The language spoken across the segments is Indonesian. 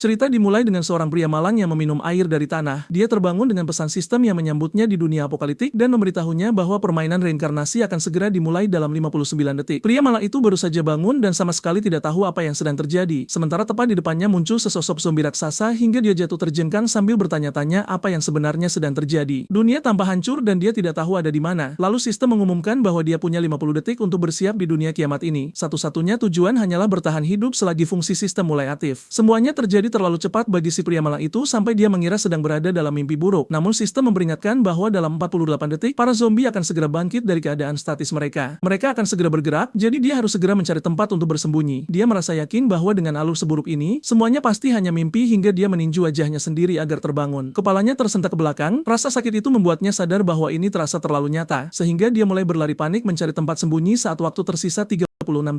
Cerita dimulai dengan seorang pria malang yang meminum air dari tanah. Dia terbangun dengan pesan sistem yang menyambutnya di dunia apokaliptik dan memberitahunya bahwa permainan reinkarnasi akan segera dimulai dalam 59 detik. Pria malang itu baru saja bangun dan sama sekali tidak tahu apa yang sedang terjadi. Sementara tepat di depannya muncul sesosok zombie raksasa hingga dia jatuh terjengkang sambil bertanya-tanya apa yang sebenarnya sedang terjadi. Dunia tampak hancur dan dia tidak tahu ada di mana. Lalu sistem mengumumkan bahwa dia punya 50 detik untuk bersiap di dunia kiamat ini. Satu-satunya tujuan hanyalah bertahan hidup selagi fungsi sistem mulai aktif. Semuanya terjadi terlalu cepat bagi si pria malang itu sampai dia mengira sedang berada dalam mimpi buruk. Namun sistem memperingatkan bahwa dalam 48 detik, para zombie akan segera bangkit dari keadaan statis mereka. Mereka akan segera bergerak, jadi dia harus segera mencari tempat untuk bersembunyi. Dia merasa yakin bahwa dengan alur seburuk ini, semuanya pasti hanya mimpi hingga dia meninju wajahnya sendiri agar terbangun. Kepalanya tersentak ke belakang, rasa sakit itu membuatnya sadar bahwa ini terasa terlalu nyata, sehingga dia mulai berlari panik mencari tempat sembunyi saat waktu tersisa 36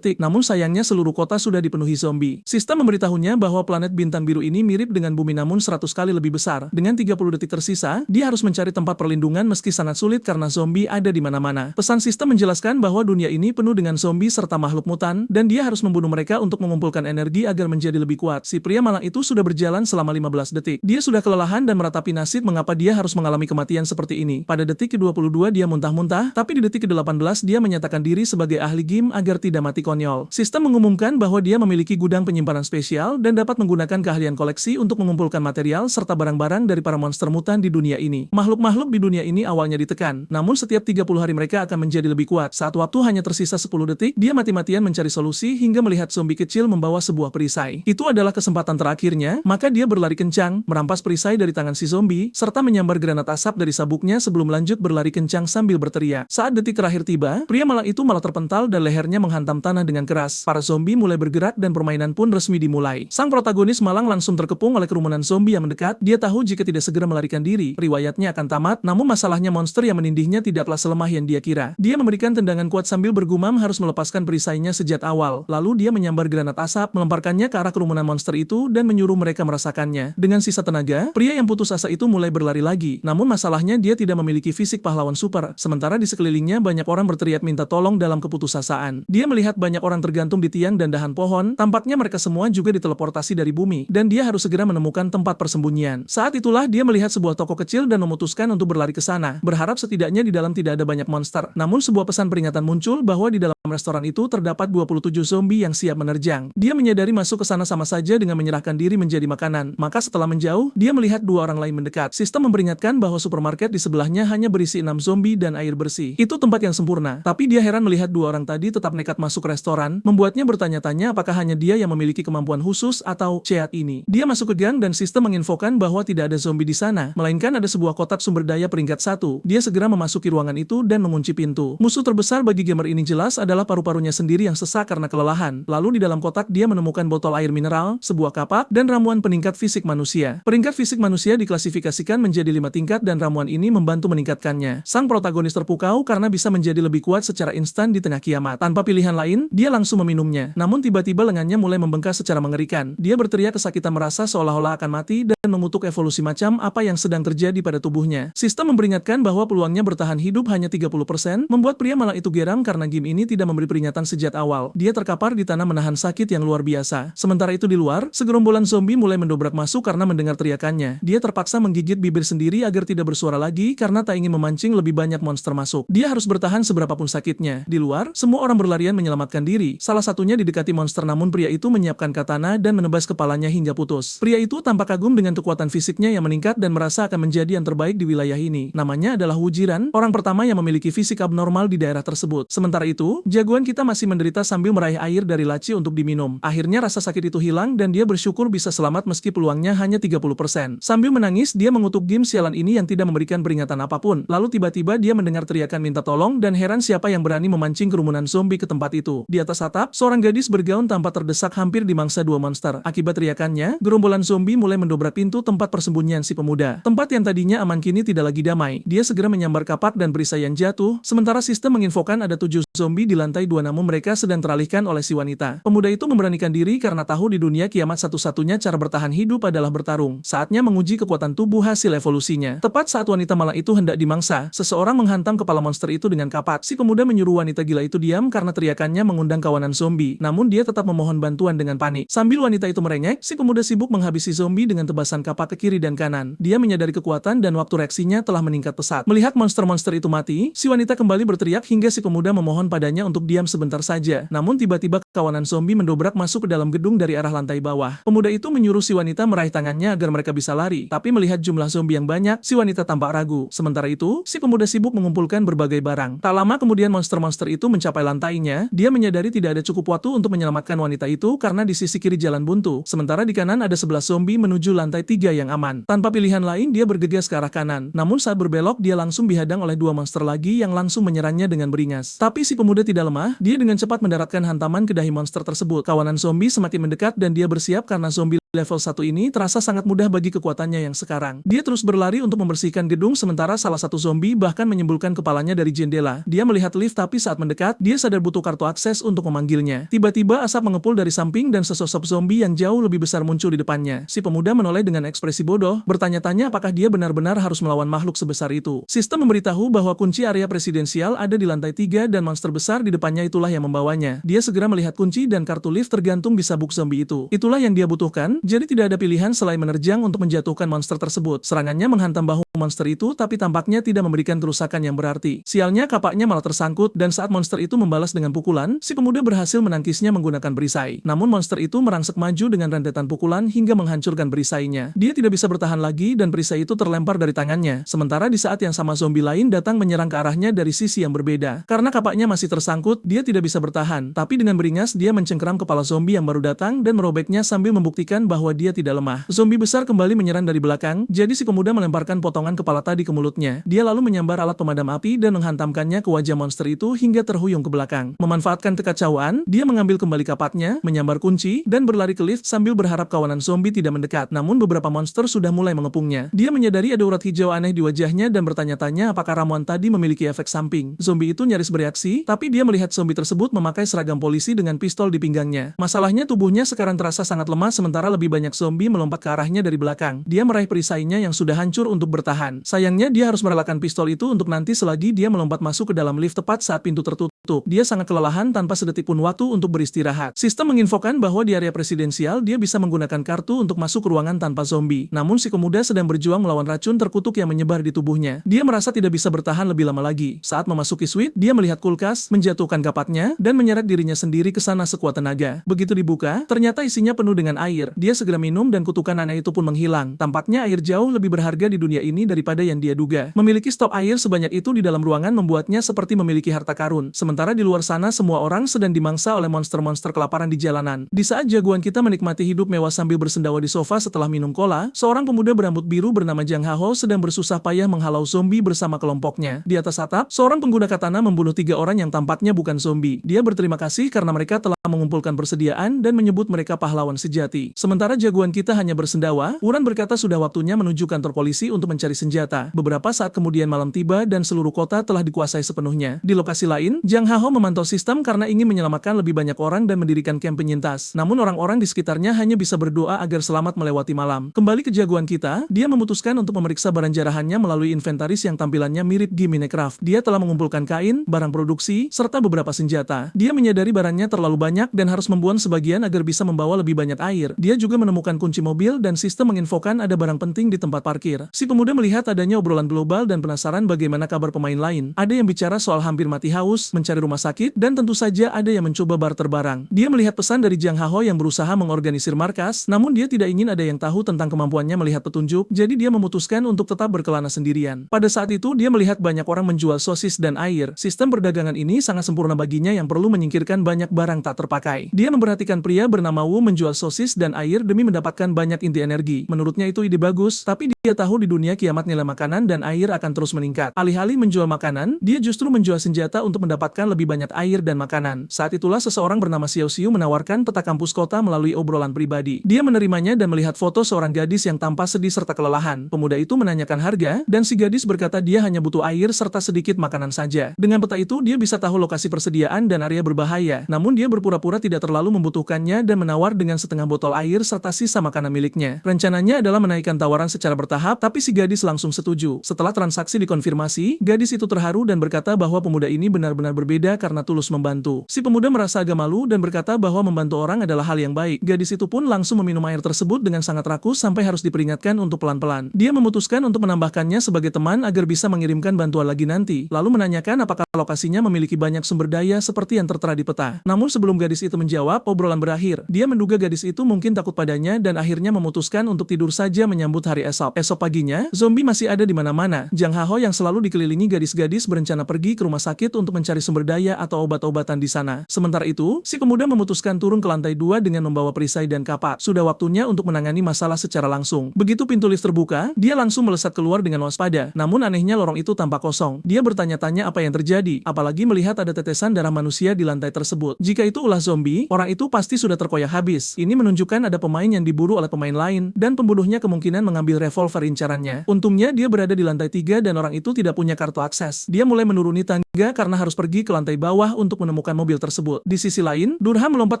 detik. Namun sayangnya seluruh kota sudah dipenuhi zombie. Sistem memberitahunya bahwa planet bintang biru ini mirip dengan bumi namun 100 kali lebih besar. Dengan 30 detik tersisa, dia harus mencari tempat perlindungan meski sangat sulit karena zombie ada di mana-mana. Pesan sistem menjelaskan bahwa dunia ini penuh dengan zombie serta makhluk mutan, dan dia harus membunuh mereka untuk mengumpulkan energi agar menjadi lebih kuat. Si pria malang itu sudah berjalan selama 15 detik. Dia sudah kelelahan dan meratapi nasib mengapa dia harus mengalami kematian seperti ini. Pada detik ke-22 dia muntah-muntah, tapi di detik ke-18 dia menyatakan diri sebagai ahli game agar tidak mati konyol. Sistem mengumumkan bahwa dia memiliki gudang penyimpanan spesial dan dapat menggunakan keahlian koleksi untuk mengumpulkan material serta barang-barang dari para monster mutan di dunia ini. Makhluk-makhluk di dunia ini awalnya ditekan, namun setiap 30 hari mereka akan menjadi lebih kuat. Saat waktu hanya tersisa 10 detik, dia mati-matian mencari solusi hingga melihat zombie kecil membawa sebuah perisai. Itu adalah kesempatan terakhirnya, maka dia berlari kencang, merampas perisai dari tangan si zombie, serta menyambar granat asap dari sabuknya sebelum lanjut berlari kencang sambil berteriak. Saat detik terakhir tiba, pria malang itu malah terpental dan lehernya menghantam tanah dengan keras. Para zombie mulai bergerak dan permainan pun resmi dimulai. Sang protagonis malang langsung terkepung oleh kerumunan zombie yang mendekat. Dia tahu jika tidak segera melarikan diri, riwayatnya akan tamat, namun masalahnya monster yang menindihnya tidaklah selemah yang dia kira. Dia memberikan tendangan kuat sambil bergumam harus melepaskan perisainya sejak awal. Lalu dia menyambar granat asap, melemparkannya ke arah kerumunan monster itu dan menyuruh mereka merasakannya. Dengan sisa tenaga, pria yang putus asa itu mulai berlari lagi. Namun masalahnya dia tidak memiliki fisik pahlawan super. Sementara di sekelilingnya banyak orang berteriak minta tolong dalam keputusasaan. Dia melihat banyak orang tergantung di tiang dan dahan pohon, tampaknya mereka semua juga diteleportasi dari bumi, dan dia harus segera menemukan tempat persembunyian. Saat itulah dia melihat sebuah toko kecil dan memutuskan untuk berlari ke sana, berharap setidaknya di dalam tidak ada banyak monster. Namun sebuah pesan peringatan muncul bahwa di dalam restoran itu terdapat 27 zombie yang siap menerjang. Dia menyadari masuk ke sana sama saja dengan menyerahkan diri menjadi makanan. Maka setelah menjauh, dia melihat dua orang lain mendekat. Sistem memperingatkan bahwa supermarket di sebelahnya hanya berisi 6 zombie dan air bersih. Itu tempat yang sempurna, tapi dia heran melihat dua orang tadi tetap nekat masuk restoran, membuatnya bertanya-tanya apakah hanya dia yang memiliki kemampuan khusus atau ceat ini. Dia masuk ke gang dan sistem menginfokan bahwa tidak ada zombie di sana, melainkan ada sebuah kotak sumber daya peringkat 1. Dia segera memasuki ruangan itu dan mengunci pintu. Musuh terbesar bagi gamer ini jelas adalah paru-parunya sendiri yang sesak karena kelelahan. Lalu di dalam kotak dia menemukan botol air mineral, sebuah kapak, dan ramuan peningkat fisik manusia. Peringkat fisik manusia diklasifikasikan menjadi 5 tingkat dan ramuan ini membantu meningkatkannya. Sang protagonis terpukau karena bisa menjadi lebih kuat secara instan di tengah kiamat. Tanpa pilihan lain, dia langsung meminumnya. Namun tiba-tiba lengannya mulai membengkak secara mengerikan. Dia berteriak kesakitan merasa seolah-olah akan mati dan mengutuk evolusi macam apa yang sedang terjadi pada tubuhnya. Sistem memperingatkan bahwa peluangnya bertahan hidup hanya 30%, membuat pria malang itu geram karena game ini tidak memberi peringatan sejak awal. Dia terkapar di tanah menahan sakit yang luar biasa. Sementara itu di luar, segerombolan zombie mulai mendobrak masuk karena mendengar teriakannya. Dia terpaksa menggigit bibir sendiri agar tidak bersuara lagi karena tak ingin memancing lebih banyak monster masuk. Dia harus bertahan seberapapun sakitnya. Di luar, semua orang berlarian menyelamatkan diri. Salah satunya didekati monster namun pria itu menyiapkan katana dan menebas kepalanya hingga putus. Pria itu tampak kagum dengan kekuatan fisiknya yang meningkat dan merasa akan menjadi yang terbaik di wilayah ini. Namanya adalah Wujiran, orang pertama yang memiliki fisik abnormal di daerah tersebut. Sementara itu, jagoan kita masih menderita sambil meraih air dari laci untuk diminum. Akhirnya rasa sakit itu hilang dan dia bersyukur bisa selamat meski peluangnya hanya 30%. Sambil menangis, dia mengutuk game sialan ini yang tidak memberikan peringatan apapun. Lalu tiba-tiba dia mendengar teriakan minta tolong dan heran siapa yang berani memancing kerumunan zombie ke tempat itu. Di atas atap, seorang gadis bergaun tampak terdesak hampir dimangsa dua monster. Akibat teriakannya, gerombolan zombie mulai mendobrak pintu tempat persembunyian si pemuda. Tempat yang tadinya aman kini tidak lagi damai. Dia segera menyambar kapak dan perisai yang jatuh, sementara sistem menginfokan ada 7 zombie di lantai 2 namun mereka sedang teralihkan oleh si wanita. Pemuda itu memberanikan diri karena tahu di dunia kiamat satu-satunya cara bertahan hidup adalah bertarung. Saatnya menguji kekuatan tubuh hasil evolusinya. Tepat saat wanita malang itu hendak dimangsa, seseorang menghantam kepala monster itu dengan kapak. Si pemuda menyuruh wanita gila itu diam karena teriakannya mengundang kawanan zombie. Namun dia tetap memohon bantuan dengan panik. Sambil wanita itu merengek, si pemuda sibuk menghabisi zombie dengan tebasan kapak ke kiri dan kanan. Dia menyadari kekuatan dan waktu reaksinya telah meningkat pesat. Melihat monster-monster itu mati, si wanita kembali berteriak hingga si pemuda memohon padanya untuk diam sebentar saja. Namun tiba-tiba kawanan zombie mendobrak masuk ke dalam gedung dari arah lantai bawah. Pemuda itu menyuruh si wanita meraih tangannya agar mereka bisa lari. Tapi melihat jumlah zombie yang banyak, si wanita tampak ragu. Sementara itu, si pemuda sibuk mengumpulkan berbagai barang. Tak lama kemudian monster-monster itu mencapai lantainya. Dia menyadari tidak ada cukup waktu untuk menyelamatkan wanita itu karena di sisi kiri jalan buntu. Sementara di kanan ada 11 zombie menuju lantai 3 yang aman. Tanpa pilihan lain, dia bergegas ke arah kanan. Namun saat berbelok, dia langsung dihadang oleh 2 monster lagi yang langsung menyerangnya dengan beringas. Tapi si pemuda tidak lemah, dia dengan cepat mendaratkan hantaman ke dahi monster tersebut. Kawanan zombie semakin mendekat dan dia bersiap karena zombie level 1 ini terasa sangat mudah bagi kekuatannya yang sekarang. Dia terus berlari untuk membersihkan gedung sementara salah satu zombie bahkan menyembulkan kepalanya dari jendela. Dia melihat lift tapi saat mendekat, dia sadar butuh kartu akses untuk memanggilnya. Tiba-tiba asap mengepul dari samping dan sesosok zombie yang jauh lebih besar muncul di depannya. Si pemuda menoleh dengan ekspresi bodoh, bertanya-tanya apakah dia benar-benar harus melawan makhluk sebesar itu. Sistem memberitahu bahwa kunci area presidensial ada di lantai 3 dan monster besar di depannya itulah yang membawanya. Dia segera melihat kunci dan kartu lift tergantung di sabuk zombie itu. Itulah yang dia butuhkan. Jadi tidak ada pilihan selain menerjang untuk menjatuhkan monster tersebut. Serangannya menghantam bahu monster itu tapi tampaknya tidak memberikan kerusakan yang berarti. Sialnya kapaknya malah tersangkut dan saat monster itu membalas dengan pukulan, si pemuda berhasil menangkisnya menggunakan perisai. Namun monster itu merangsek maju dengan rentetan pukulan hingga menghancurkan perisainya. Dia tidak bisa bertahan lagi dan perisai itu terlempar dari tangannya. Sementara di saat yang sama zombie lain datang menyerang ke arahnya dari sisi yang berbeda. Karena kapaknya masih tersangkut, dia tidak bisa bertahan. Tapi dengan beringas dia mencengkeram kepala zombie yang baru datang dan merobeknya sambil membuktikan bahwa dia tidak lemah. Zombie besar kembali menyerang dari belakang, jadi si pemuda melemparkan potongan kepala tadi ke mulutnya. Dia lalu menyambar alat pemadam api dan menghantamkannya ke wajah monster itu hingga terhuyung ke belakang. Memanfaatkan kekacauan, dia mengambil kembali kapaknya, menyambar kunci, dan berlari ke lift sambil berharap kawanan zombie tidak mendekat. Namun beberapa monster sudah mulai mengepungnya. Dia menyadari ada urat hijau aneh di wajahnya dan bertanya-tanya apakah ramuan tadi memiliki efek samping. Zombie itu nyaris bereaksi, tapi dia melihat zombie tersebut memakai seragam polisi dengan pistol di pinggangnya. Masalahnya tubuhnya sekarang terasa sangat lemah sementara lebih banyak zombie melompat ke arahnya dari belakang. Dia meraih perisainya yang sudah hancur untuk bertahan. Sayangnya dia harus merelakan pistol itu untuk nanti selagi dia melompat masuk ke dalam lift tepat saat pintu tertutup. Dia sangat kelelahan tanpa sedetik pun waktu untuk beristirahat. Sistem menginfokan bahwa di area presidensial dia bisa menggunakan kartu untuk masuk ke ruangan tanpa zombie. Namun si pemuda sedang berjuang melawan racun terkutuk yang menyebar di tubuhnya. Dia merasa tidak bisa bertahan lebih lama lagi. Saat memasuki suite, dia melihat kulkas, menjatuhkan kapaknya, dan menyeret dirinya sendiri ke sana sekuat tenaga. Begitu dibuka, ternyata isinya penuh dengan air. Dia segera minum dan kutukan aneh itu pun menghilang. Tampaknya air jauh lebih berharga di dunia ini daripada yang dia duga. Memiliki stok air sebanyak itu di dalam ruangan membuatnya seperti memiliki harta karun. Sementara di luar sana semua orang sedang dimangsa oleh monster-monster kelaparan di jalanan. Di saat jagoan kita menikmati hidup mewah sambil bersendawa di sofa setelah minum cola, seorang pemuda berambut biru bernama Jang Ha-ho sedang bersusah payah menghalau zombie bersama kelompoknya. Di atas atap, seorang pengguna katana membunuh 3 orang yang tampaknya bukan zombie. Dia berterima kasih karena mereka telah mengumpulkan persediaan dan menyebut mereka pahlawan sejati. Sementara jagoan kita hanya bersendawa, Wuran berkata sudah waktunya menuju kantor polisi untuk mencari senjata. Beberapa saat kemudian malam tiba dan seluruh kota telah dikuasai sepenuhnya. Di lokasi lain, Jang Ha-ho memantau sistem karena ingin menyelamatkan lebih banyak orang dan mendirikan kamp penyintas. Namun orang-orang di sekitarnya hanya bisa berdoa agar selamat melewati malam. Kembali ke jagoan kita, dia memutuskan untuk memeriksa barang jarahannya melalui inventaris yang tampilannya mirip di Minecraft. Dia telah mengumpulkan kain, barang produksi, serta beberapa senjata. Dia menyadari barangnya terlalu banyak dan harus membuang sebagian agar bisa membawa lebih banyak air. Dia juga menemukan kunci mobil dan sistem menginfokan ada barang penting di tempat parkir. Si pemuda melihat adanya obrolan global dan penasaran bagaimana kabar pemain lain. Ada yang bicara soal hampir mati haus, mencari rumah sakit, dan tentu saja ada yang mencoba barter barang. Dia melihat pesan dari Jang Ha-ho yang berusaha mengorganisir markas, namun dia tidak ingin ada yang tahu tentang kemampuannya melihat petunjuk, jadi dia memutuskan untuk tetap berkelana sendirian. Pada saat itu dia melihat banyak orang menjual sosis dan air. Sistem perdagangan ini sangat sempurna baginya yang perlu menyingkirkan banyak barang tak terpakai. Dia memperhatikan pria bernama Wu menjual sosis dan air demi mendapatkan banyak inti energi. Menurutnya itu ide bagus, tapi dia tahu di dunia kiamat nilai makanan dan air akan terus meningkat. Alih-alih menjual makanan, dia justru menjual senjata untuk mendapatkan lebih banyak air dan makanan. Saat itulah seseorang bernama Xiao Xiu menawarkan peta kampus kota melalui obrolan pribadi. Dia menerimanya dan melihat foto seorang gadis yang tampak sedih serta kelelahan. Pemuda itu menanyakan harga, dan si gadis berkata dia hanya butuh air serta sedikit makanan saja. Dengan peta itu, dia bisa tahu lokasi persediaan dan area berbahaya. Namun dia berpura-pura tidak terlalu membutuhkannya dan menawar dengan setengah botol air serta sisa makanan miliknya. Rencananya adalah menaikkan tawaran secara bertahap, tapi si gadis langsung setuju. Setelah transaksi dikonfirmasi, gadis itu terharu dan berkata bahwa pemuda ini benar-benar berbeda karena tulus membantu. Si pemuda merasa agak malu dan berkata bahwa membantu orang adalah hal yang baik. Gadis itu pun langsung meminum air tersebut dengan sangat rakus sampai harus diperingatkan untuk pelan-pelan. Dia memutuskan untuk menambahkannya sebagai teman agar bisa mengirimkan bantuan lagi nanti, lalu menanyakan apakah lokasinya memiliki banyak sumber daya seperti yang tertera di peta. Namun sebelum gadis itu menjawab, obrolan berakhir. Dia menduga gadis itu mungkin takut padanya dan akhirnya memutuskan untuk tidur saja menyambut hari esok. Esok paginya, zombie masih ada di mana-mana. Jang Haho yang selalu dikelilingi gadis-gadis berencana pergi ke rumah sakit untuk mencari sumber daya atau obat-obatan di sana. Sementara itu, si pemuda memutuskan turun ke lantai 2 dengan membawa perisai dan kapak. Sudah waktunya untuk menangani masalah secara langsung. Begitu pintu lift terbuka, dia langsung melesat keluar dengan waspada. Namun anehnya lorong itu tampak kosong. Dia bertanya-tanya apa yang terjadi, apalagi melihat ada tetesan darah manusia di lantai tersebut. Jika itu ulah zombie, orang itu pasti sudah terkoyak habis. Ini menunjukkan ada pemain yang diburu oleh pemain lain, dan pembunuhnya kemungkinan mengambil revolver incarannya. Untungnya dia berada di lantai 3 dan orang itu tidak punya kartu akses. Dia mulai menuruni tangga karena harus pergi ke lantai bawah untuk menemukan mobil tersebut. Di sisi lain, Durham melompat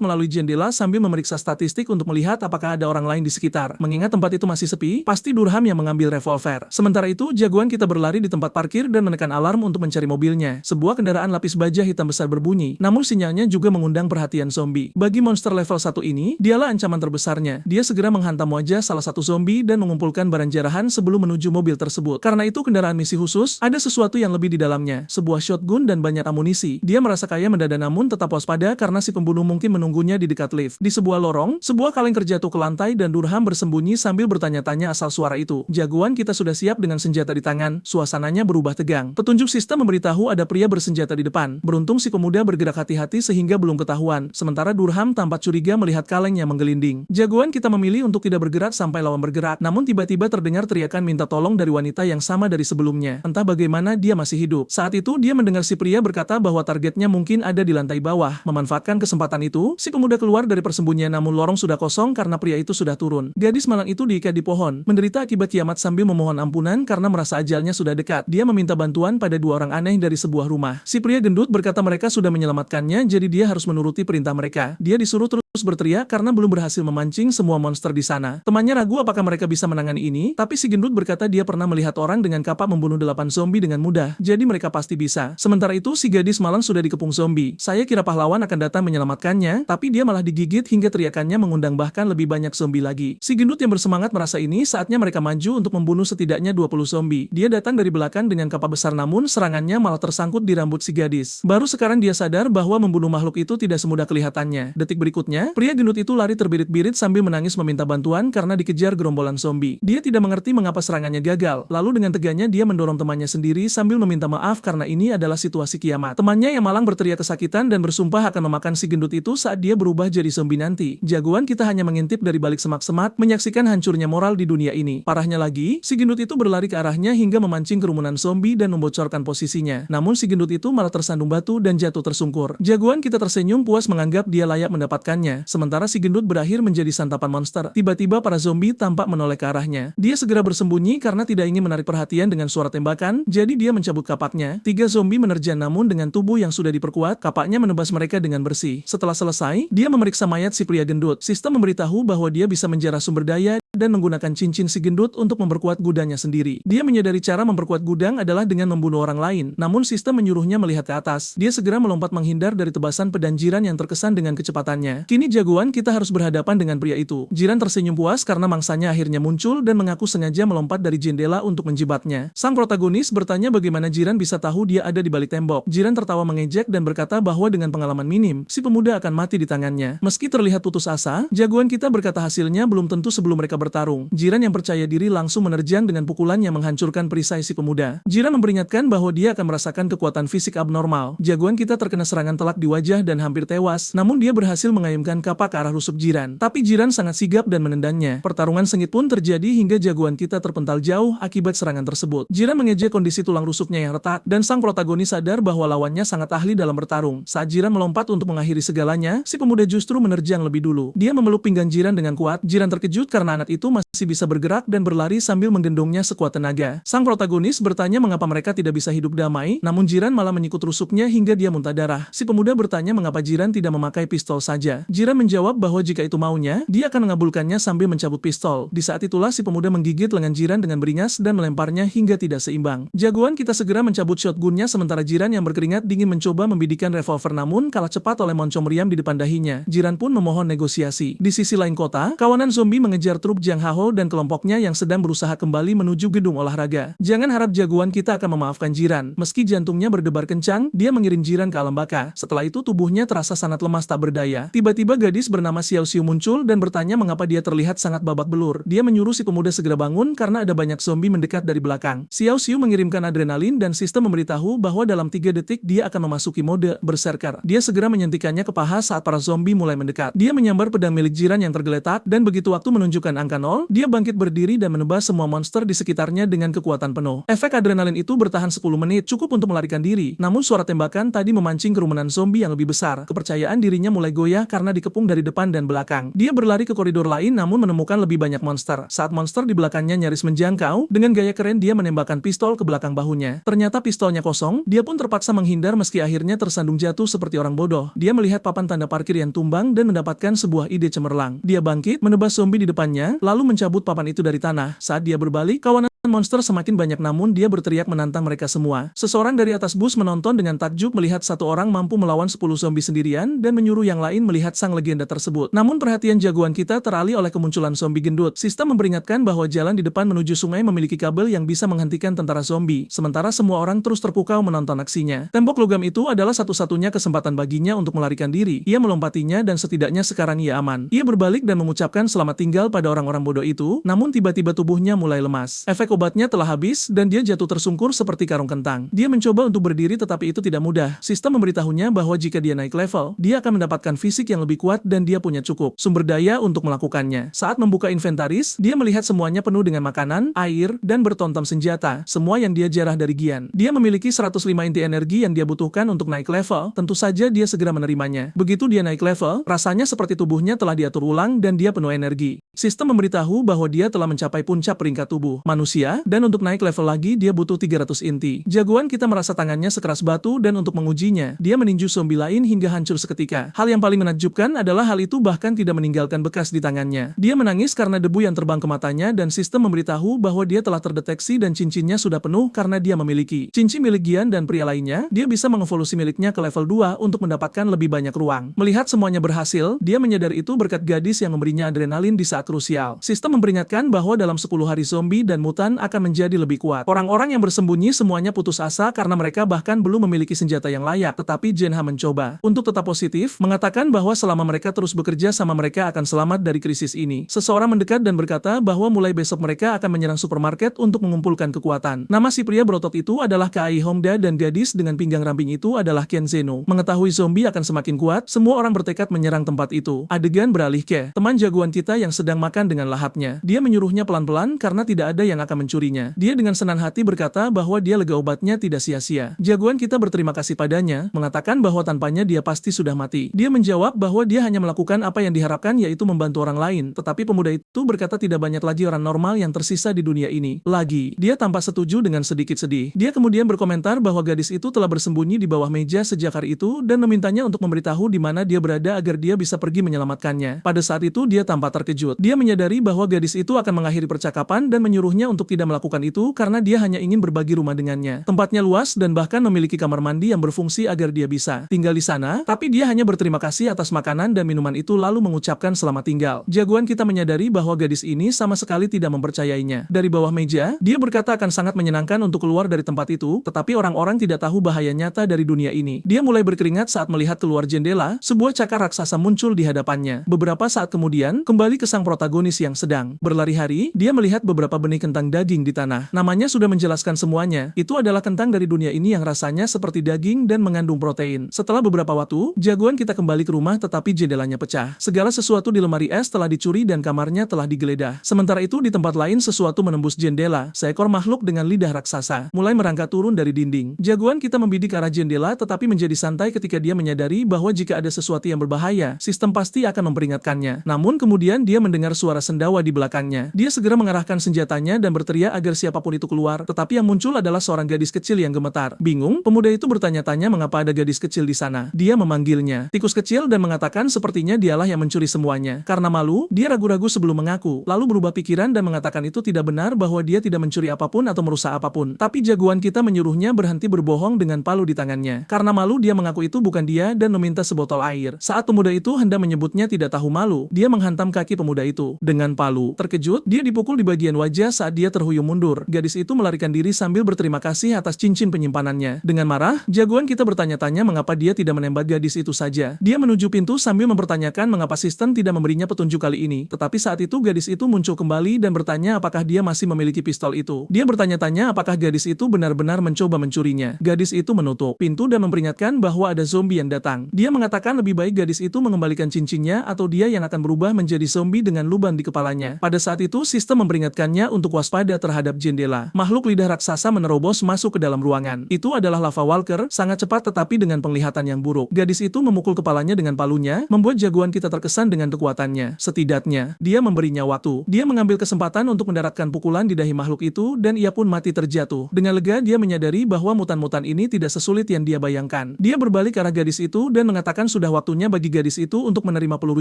melalui jendela sambil memeriksa statistik untuk melihat apakah ada orang lain di sekitar. Mengingat tempat itu masih sepi, pasti Durham yang mengambil revolver. Sementara itu, jagoan kita berlari di tempat parkir dan menekan alarm untuk mencari mobilnya. Sebuah kendaraan lapis baja hitam besar berbunyi, namun sinyalnya juga mengundang perhatian zombie. Bagi monster level 1 ini, dialah ancaman terbesarnya. Dia segera menghantam wajah salah satu zombie dan mengumpulkan barang jarahan sebelum menuju mobil tersebut. Karena itu kendaraan misi khusus, ada sesuatu yang lebih di dalamnya, sebuah shotgun dan banyak amunisi. Dia merasa kaya mendadak namun tetap waspada karena si pembunuh mungkin menunggunya di dekat lift. Di sebuah lorong, sebuah kaleng terjatuh ke lantai dan Durham bersembunyi sambil bertanya-tanya asal suara itu. Jagoan kita sudah siap dengan senjata di tangan, suasananya berubah tegang. Petunjuk sistem memberitahu ada pria bersenjata di depan. Beruntung si pemuda bergerak hati-hati sehingga belum ketahuan, sementara Durham tampak curiga melihat kaleng yang menggelinding. Jagoan kita memilih untuk tidak bergerak sampai lawan bergerak, namun tiba-tiba terdengar teriakan minta tolong dari wanita yang sama dari sebelumnya. Entah bagaimana dia masih hidup. Saat itu dia mendengar si pria berkata bahwa targetnya mungkin ada di lantai bawah. Memanfaatkan kesempatan itu, si pemuda keluar dari persembunyian namun lorong sudah kosong karena pria itu sudah turun. Gadis malang itu diikat di pohon, menderita akibat kiamat sambil memohon ampunan karena merasa ajalnya sudah dekat. Dia meminta bantuan pada 2 orang aneh dari sebuah rumah. Si pria gendut berkata mereka sudah menyelamatkannya, jadi dia harus menuruti perintah mereka. Dia disuruh terus berteriak karena belum berhasil memancing semua monster di sana. Temannya ragu apakah mereka bisa menangani ini, tapi si gendut berkata dia pernah melihat orang dengan kapak membunuh 8 zombie dengan mudah, jadi mereka pasti bisa. Sementara itu si gadis malang sudah dikepung zombie. Saya kira pahlawan akan datang menyelamatkannya, tapi dia malah digigit hingga teriakannya mengundang bahkan lebih banyak zombie lagi. Si gendut yang bersemangat merasa ini saatnya mereka maju untuk membunuh setidaknya 20 zombie. Dia datang dari belakang dengan kapak besar namun serangannya malah tersangkut di rambut si gadis. Baru sekarang dia sadar bahwa membunuh makhluk itu tidak semudah kelihatannya. Detik berikutnya, pria gendut itu lari terbirit-birit sambil menangis meminta bantuan karena dikejar gerombolan zombie. Dia tidak mengerti mengapa serangannya gagal. Lalu dengan teganya dia mendorong temannya sendiri sambil meminta maaf karena ini adalah situasi kiamat. Temannya yang malang berteriak kesakitan dan bersumpah akan memakan si gendut itu saat dia berubah jadi zombie nanti. Jagoan kita hanya mengintip dari balik semak-semak, menyaksikan hancurnya moral di dunia ini. Parahnya lagi, si gendut itu berlari ke arahnya hingga memancing kerumunan zombie dan membocorkan posisinya. Namun si gendut itu malah tersandung batu dan jatuh tersungkur. Jagoan kita tersenyum puas menganggap dia layak mendapatkannya. Sementara si gendut berakhir menjadi santapan monster. Tiba-tiba para zombie tampak menoleh ke arahnya. Dia segera bersembunyi karena tidak ingin menarik perhatian dengan suara tembakan, jadi dia mencabut kapaknya. 3 zombie menerjang namun dengan tubuh yang sudah diperkuat, kapaknya menebas mereka dengan bersih. Setelah selesai, dia memeriksa mayat si pria gendut. Sistem memberitahu bahwa dia bisa menjarah sumber daya dan menggunakan cincin si gendut untuk memperkuat gudangnya sendiri. Dia menyadari cara memperkuat gudang adalah dengan membunuh orang lain, namun sistem menyuruhnya melihat ke atas. Dia segera melompat menghindar dari tebasan pedang Jiran yang terkesan dengan kecepatannya. Kini jagoan kita harus berhadapan dengan pria itu. Jiran tersenyum puas karena mangsanya akhirnya muncul dan mengaku sengaja melompat dari jendela untuk menjibatnya. Sang protagonis bertanya bagaimana Jiran bisa tahu dia ada di balik tembok. Jiran tertawa mengejek dan berkata bahwa dengan pengalaman minim, si pemuda akan mati di tangannya. Meski terlihat putus asa, jagoan kita berkata hasilnya belum tentu sebelum mereka bertarung. Jiran yang percaya diri langsung menerjang dengan pukulan yang menghancurkan perisai si pemuda. Jiran memperingatkan bahwa dia akan merasakan kekuatan fisik abnormal. Jagoan kita terkena serangan telak di wajah dan hampir tewas, namun dia berhasil mengayunkan kapak ke arah rusuk Jiran. Tapi Jiran sangat sigap dan menendangnya. Pertarungan sengit pun terjadi hingga jagoan kita terpental jauh akibat serangan tersebut. Jiran mengejek kondisi tulang rusuknya yang retak, dan sang protagonis sadar bahwa lawannya sangat ahli dalam bertarung. Saat Jiran melompat untuk mengakhiri segalanya, si pemuda justru menerjang lebih dulu. Dia memeluk pinggang Jiran dengan kuat. Jiran terkejut karena anak itu masih bisa bergerak dan berlari sambil menggendongnya sekuat tenaga. Sang protagonis bertanya mengapa mereka tidak bisa hidup damai, namun Jiran malah menyikut rusuknya hingga dia muntah darah. Si pemuda bertanya mengapa Jiran tidak memakai pistol saja. Jiran menjawab bahwa jika itu maunya, dia akan mengabulkannya sambil mencabut pistol. Di saat itulah si pemuda menggigit lengan Jiran dengan beringas dan melemparnya hingga tidak seimbang. Jagoan kita segera mencabut shotgunnya sementara Jiran yang berkeringat dingin mencoba membidikan revolver namun kalah cepat oleh moncong meriam di depan dahinya. Jiran pun memohon negosiasi. Di sisi lain kota, kawanan zombie mengejar truk Jiang Hao dan kelompoknya yang sedang berusaha kembali menuju gedung olahraga. Jangan harap jagoan kita akan memaafkan Jiran. Meski jantungnya berdebar kencang, dia mengirim Jiran ke alam baka. Setelah itu tubuhnya terasa sangat lemas tak berdaya. Tiba-tiba gadis bernama Xiao Xiu muncul dan bertanya mengapa dia terlihat sangat babak belur. Dia menyuruh si pemuda segera bangun karena ada banyak zombie mendekat dari belakang. Xiao Xiu mengirimkan adrenalin dan sistem memberitahu bahwa dalam 3 detik dia akan memasuki mode berserker. Dia segera menyuntikkannya ke paha saat para zombie mulai mendekat. Dia menyambar pedang milik Jiran yang tergeletak dan begitu waktu menunjukkan angka 0, dia bangkit berdiri dan menebas semua monster di sekitarnya dengan kekuatan penuh. Efek adrenalin itu bertahan 10 menit, cukup untuk melarikan diri. Namun suara tembakan tadi memancing kerumunan zombie yang lebih besar. Kepercayaan dirinya mulai goyah karena dikepung dari depan dan belakang. Dia berlari ke koridor lain namun menemukan lebih banyak monster. Saat monster di belakangnya nyaris menjangkau, dengan gaya keren dia menembakkan pistol ke belakang bahunya. Ternyata pistolnya kosong, dia pun terpaksa menghindar meski akhirnya tersandung jatuh seperti orang bodoh. Dia melihat papan tanda parkir yang tumbang dan mendapatkan sebuah ide cemerlang. Dia bangkit, menebas zombie di depannya, lalu mencabut papan itu dari tanah. Saat dia berbalik, kawanan monster semakin banyak namun dia berteriak menantang mereka semua. Seseorang dari atas bus menonton dengan takjub melihat satu orang mampu melawan 10 zombie sendirian dan menyuruh yang lain melihat sang legenda tersebut. Namun perhatian jagoan kita teralih oleh kemunculan zombie gendut. Sistem memperingatkan bahwa jalan di depan menuju sungai memiliki kabel yang bisa menghentikan tentara zombie. Sementara semua orang terus terpukau menonton aksinya. Tembok logam itu adalah satu-satunya kesempatan baginya untuk melarikan diri. Ia melompatinya dan setidaknya sekarang ia aman. Ia berbalik dan mengucapkan selamat tinggal pada orang-orang bodoh itu, namun tiba-tiba tubuhnya mulai lemas. Efek obatnya telah habis dan dia jatuh tersungkur seperti karung kentang. Dia mencoba untuk berdiri tetapi itu tidak mudah. Sistem memberitahunya bahwa jika dia naik level, dia akan mendapatkan fisik yang lebih kuat dan dia punya cukup sumber daya untuk melakukannya. Saat membuka inventaris, dia melihat semuanya penuh dengan makanan, air, dan bertonton senjata, semua yang dia jarah dari Gian. Dia memiliki 105 inti energi yang dia butuhkan untuk naik level, tentu saja dia segera menerimanya. Begitu dia naik level, rasanya seperti tubuhnya telah diatur ulang dan dia penuh energi. Sistem memberitahu bahwa dia telah mencapai puncak peringkat tubuh manusia, dan untuk naik level lagi dia butuh 300 inti. Jagoan kita merasa tangannya sekeras batu dan untuk mengujinya, dia meninju zombie lain hingga hancur seketika. Hal yang paling menakjubkan adalah hal itu bahkan tidak meninggalkan bekas di tangannya. Dia menangis karena debu yang terbang ke matanya dan sistem memberitahu bahwa dia telah terdeteksi dan cincinnya sudah penuh karena dia memiliki cincin milik Gian dan pria lainnya. Dia bisa mengevolusi miliknya ke level 2 untuk mendapatkan lebih banyak ruang. Melihat semuanya berhasil, dia menyadari itu berkat gadis yang memberinya adrenalin di saat krusial. Sistem memperingatkan bahwa dalam 10 hari zombie dan mutan akan menjadi lebih kuat. Orang-orang yang bersembunyi semuanya putus asa karena mereka bahkan belum memiliki senjata yang layak, tetapi Genha mencoba untuk tetap positif, mengatakan bahwa selama mereka terus bekerja sama mereka akan selamat dari krisis ini. Seseorang mendekat dan berkata bahwa mulai besok mereka akan menyerang supermarket untuk mengumpulkan kekuatan. Nama si pria berotot itu adalah Kai Hongda dan gadis dengan pinggang ramping itu adalah Ken Zeno. Mengetahui zombie akan semakin kuat, semua orang bertekad menyerang tempat itu. Adegan beralih ke teman jagoan kita yang sedang makan dengan lahapnya. Dia menyuruhnya pelan-pelan karena tidak ada yang akan mencurinya. Dia dengan senang hati berkata bahwa dia lega obatnya tidak sia-sia. Jagoan kita berterima kasih padanya, mengatakan bahwa tanpanya dia pasti sudah mati. Dia menjawab bahwa dia hanya melakukan apa yang diharapkan yaitu membantu orang lain, tetapi pemuda itu berkata tidak banyak lagi orang normal yang tersisa di dunia ini. Lagi, dia tampak setuju dengan sedikit sedih. Dia kemudian berkomentar bahwa gadis itu telah bersembunyi di bawah meja sejak hari itu dan memintanya untuk memberitahu di mana dia berada agar dia bisa pergi menyelamatkannya. Pada saat itu dia tampak terkejut. Dia menyadari bahwa gadis itu akan mengakhiri percakapan dan menyuruhnya untuk tidak melakukan itu karena dia hanya ingin berbagi rumah dengannya. Tempatnya luas dan bahkan memiliki kamar mandi yang berfungsi agar dia bisa tinggal di sana, tapi dia hanya berterima kasih atas makanan dan minuman itu lalu mengucapkan selamat tinggal. Jagoan kita menyadari bahwa gadis ini sama sekali tidak mempercayainya. Dari bawah meja, dia berkata akan sangat menyenangkan untuk keluar dari tempat itu, tetapi orang-orang tidak tahu bahaya nyata dari dunia ini. Dia mulai berkeringat saat melihat keluar jendela, sebuah cakar raksasa muncul di hadapannya. Beberapa saat kemudian, kembali ke sang protagonis yang sedang berlari-hari, dia melihat beberapa benih kentang daging daging di tanah. Namanya sudah menjelaskan semuanya. Itu adalah kentang dari dunia ini yang rasanya seperti daging dan mengandung protein. Setelah beberapa waktu, jagoan kita kembali ke rumah tetapi jendelanya pecah. Segala sesuatu di lemari es telah dicuri dan kamarnya telah digeledah. Sementara itu di tempat lain sesuatu menembus jendela. Seekor makhluk dengan lidah raksasa mulai merangkak turun dari dinding. Jagoan kita membidik arah jendela tetapi menjadi santai ketika dia menyadari bahwa jika ada sesuatu yang berbahaya, sistem pasti akan memperingatkannya. Namun kemudian dia mendengar suara sendawa di belakangnya. Dia segera mengarahkan senjatanya dan berteriak agar siapapun itu keluar, tetapi yang muncul adalah seorang gadis kecil yang gemetar. Bingung, pemuda itu bertanya-tanya mengapa ada gadis kecil di sana. Dia memanggilnya tikus kecil dan mengatakan sepertinya dialah yang mencuri semuanya. Karena malu, dia ragu-ragu sebelum mengaku, lalu berubah pikiran dan mengatakan itu tidak benar bahwa dia tidak mencuri apapun atau merusak apapun. Tapi jagoan kita menyuruhnya berhenti berbohong dengan palu di tangannya. Karena malu dia mengaku itu bukan dia dan meminta sebotol air. Saat pemuda itu hendak menyebutnya tidak tahu malu, dia menghantam kaki pemuda itu dengan palu. Terkejut, dia dipukul di bagian wajah saat dia terhuyung mundur. Gadis itu melarikan diri sambil berterima kasih atas cincin penyimpanannya. Dengan marah, jagoan kita bertanya-tanya mengapa dia tidak menembak gadis itu saja. Dia menuju pintu sambil mempertanyakan mengapa sistem tidak memberinya petunjuk kali ini. Tetapi saat itu gadis itu muncul kembali dan bertanya apakah dia masih memiliki pistol itu. Dia bertanya-tanya apakah gadis itu benar-benar mencoba mencurinya. Gadis itu menutup pintu dan memperingatkan bahwa ada zombie yang datang. Dia mengatakan lebih baik gadis itu mengembalikan cincinnya atau dia yang akan berubah menjadi zombie dengan lubang di kepalanya. Pada saat itu sistem memperingatkannya untuk waspada terhadap jendela. Makhluk lidah raksasa menerobos masuk ke dalam ruangan. Itu adalah lava walker, sangat cepat tetapi dengan penglihatan yang buruk. Gadis itu memukul kepalanya dengan palunya, membuat jagoan kita terkesan dengan kekuatannya. Setidaknya, dia memberinya waktu. Dia mengambil kesempatan untuk mendaratkan pukulan di dahi makhluk itu dan ia pun mati terjatuh. Dengan lega dia menyadari bahwa mutan-mutan ini tidak sesulit yang dia bayangkan. Dia berbalik ke arah gadis itu dan mengatakan sudah waktunya bagi gadis itu untuk menerima peluru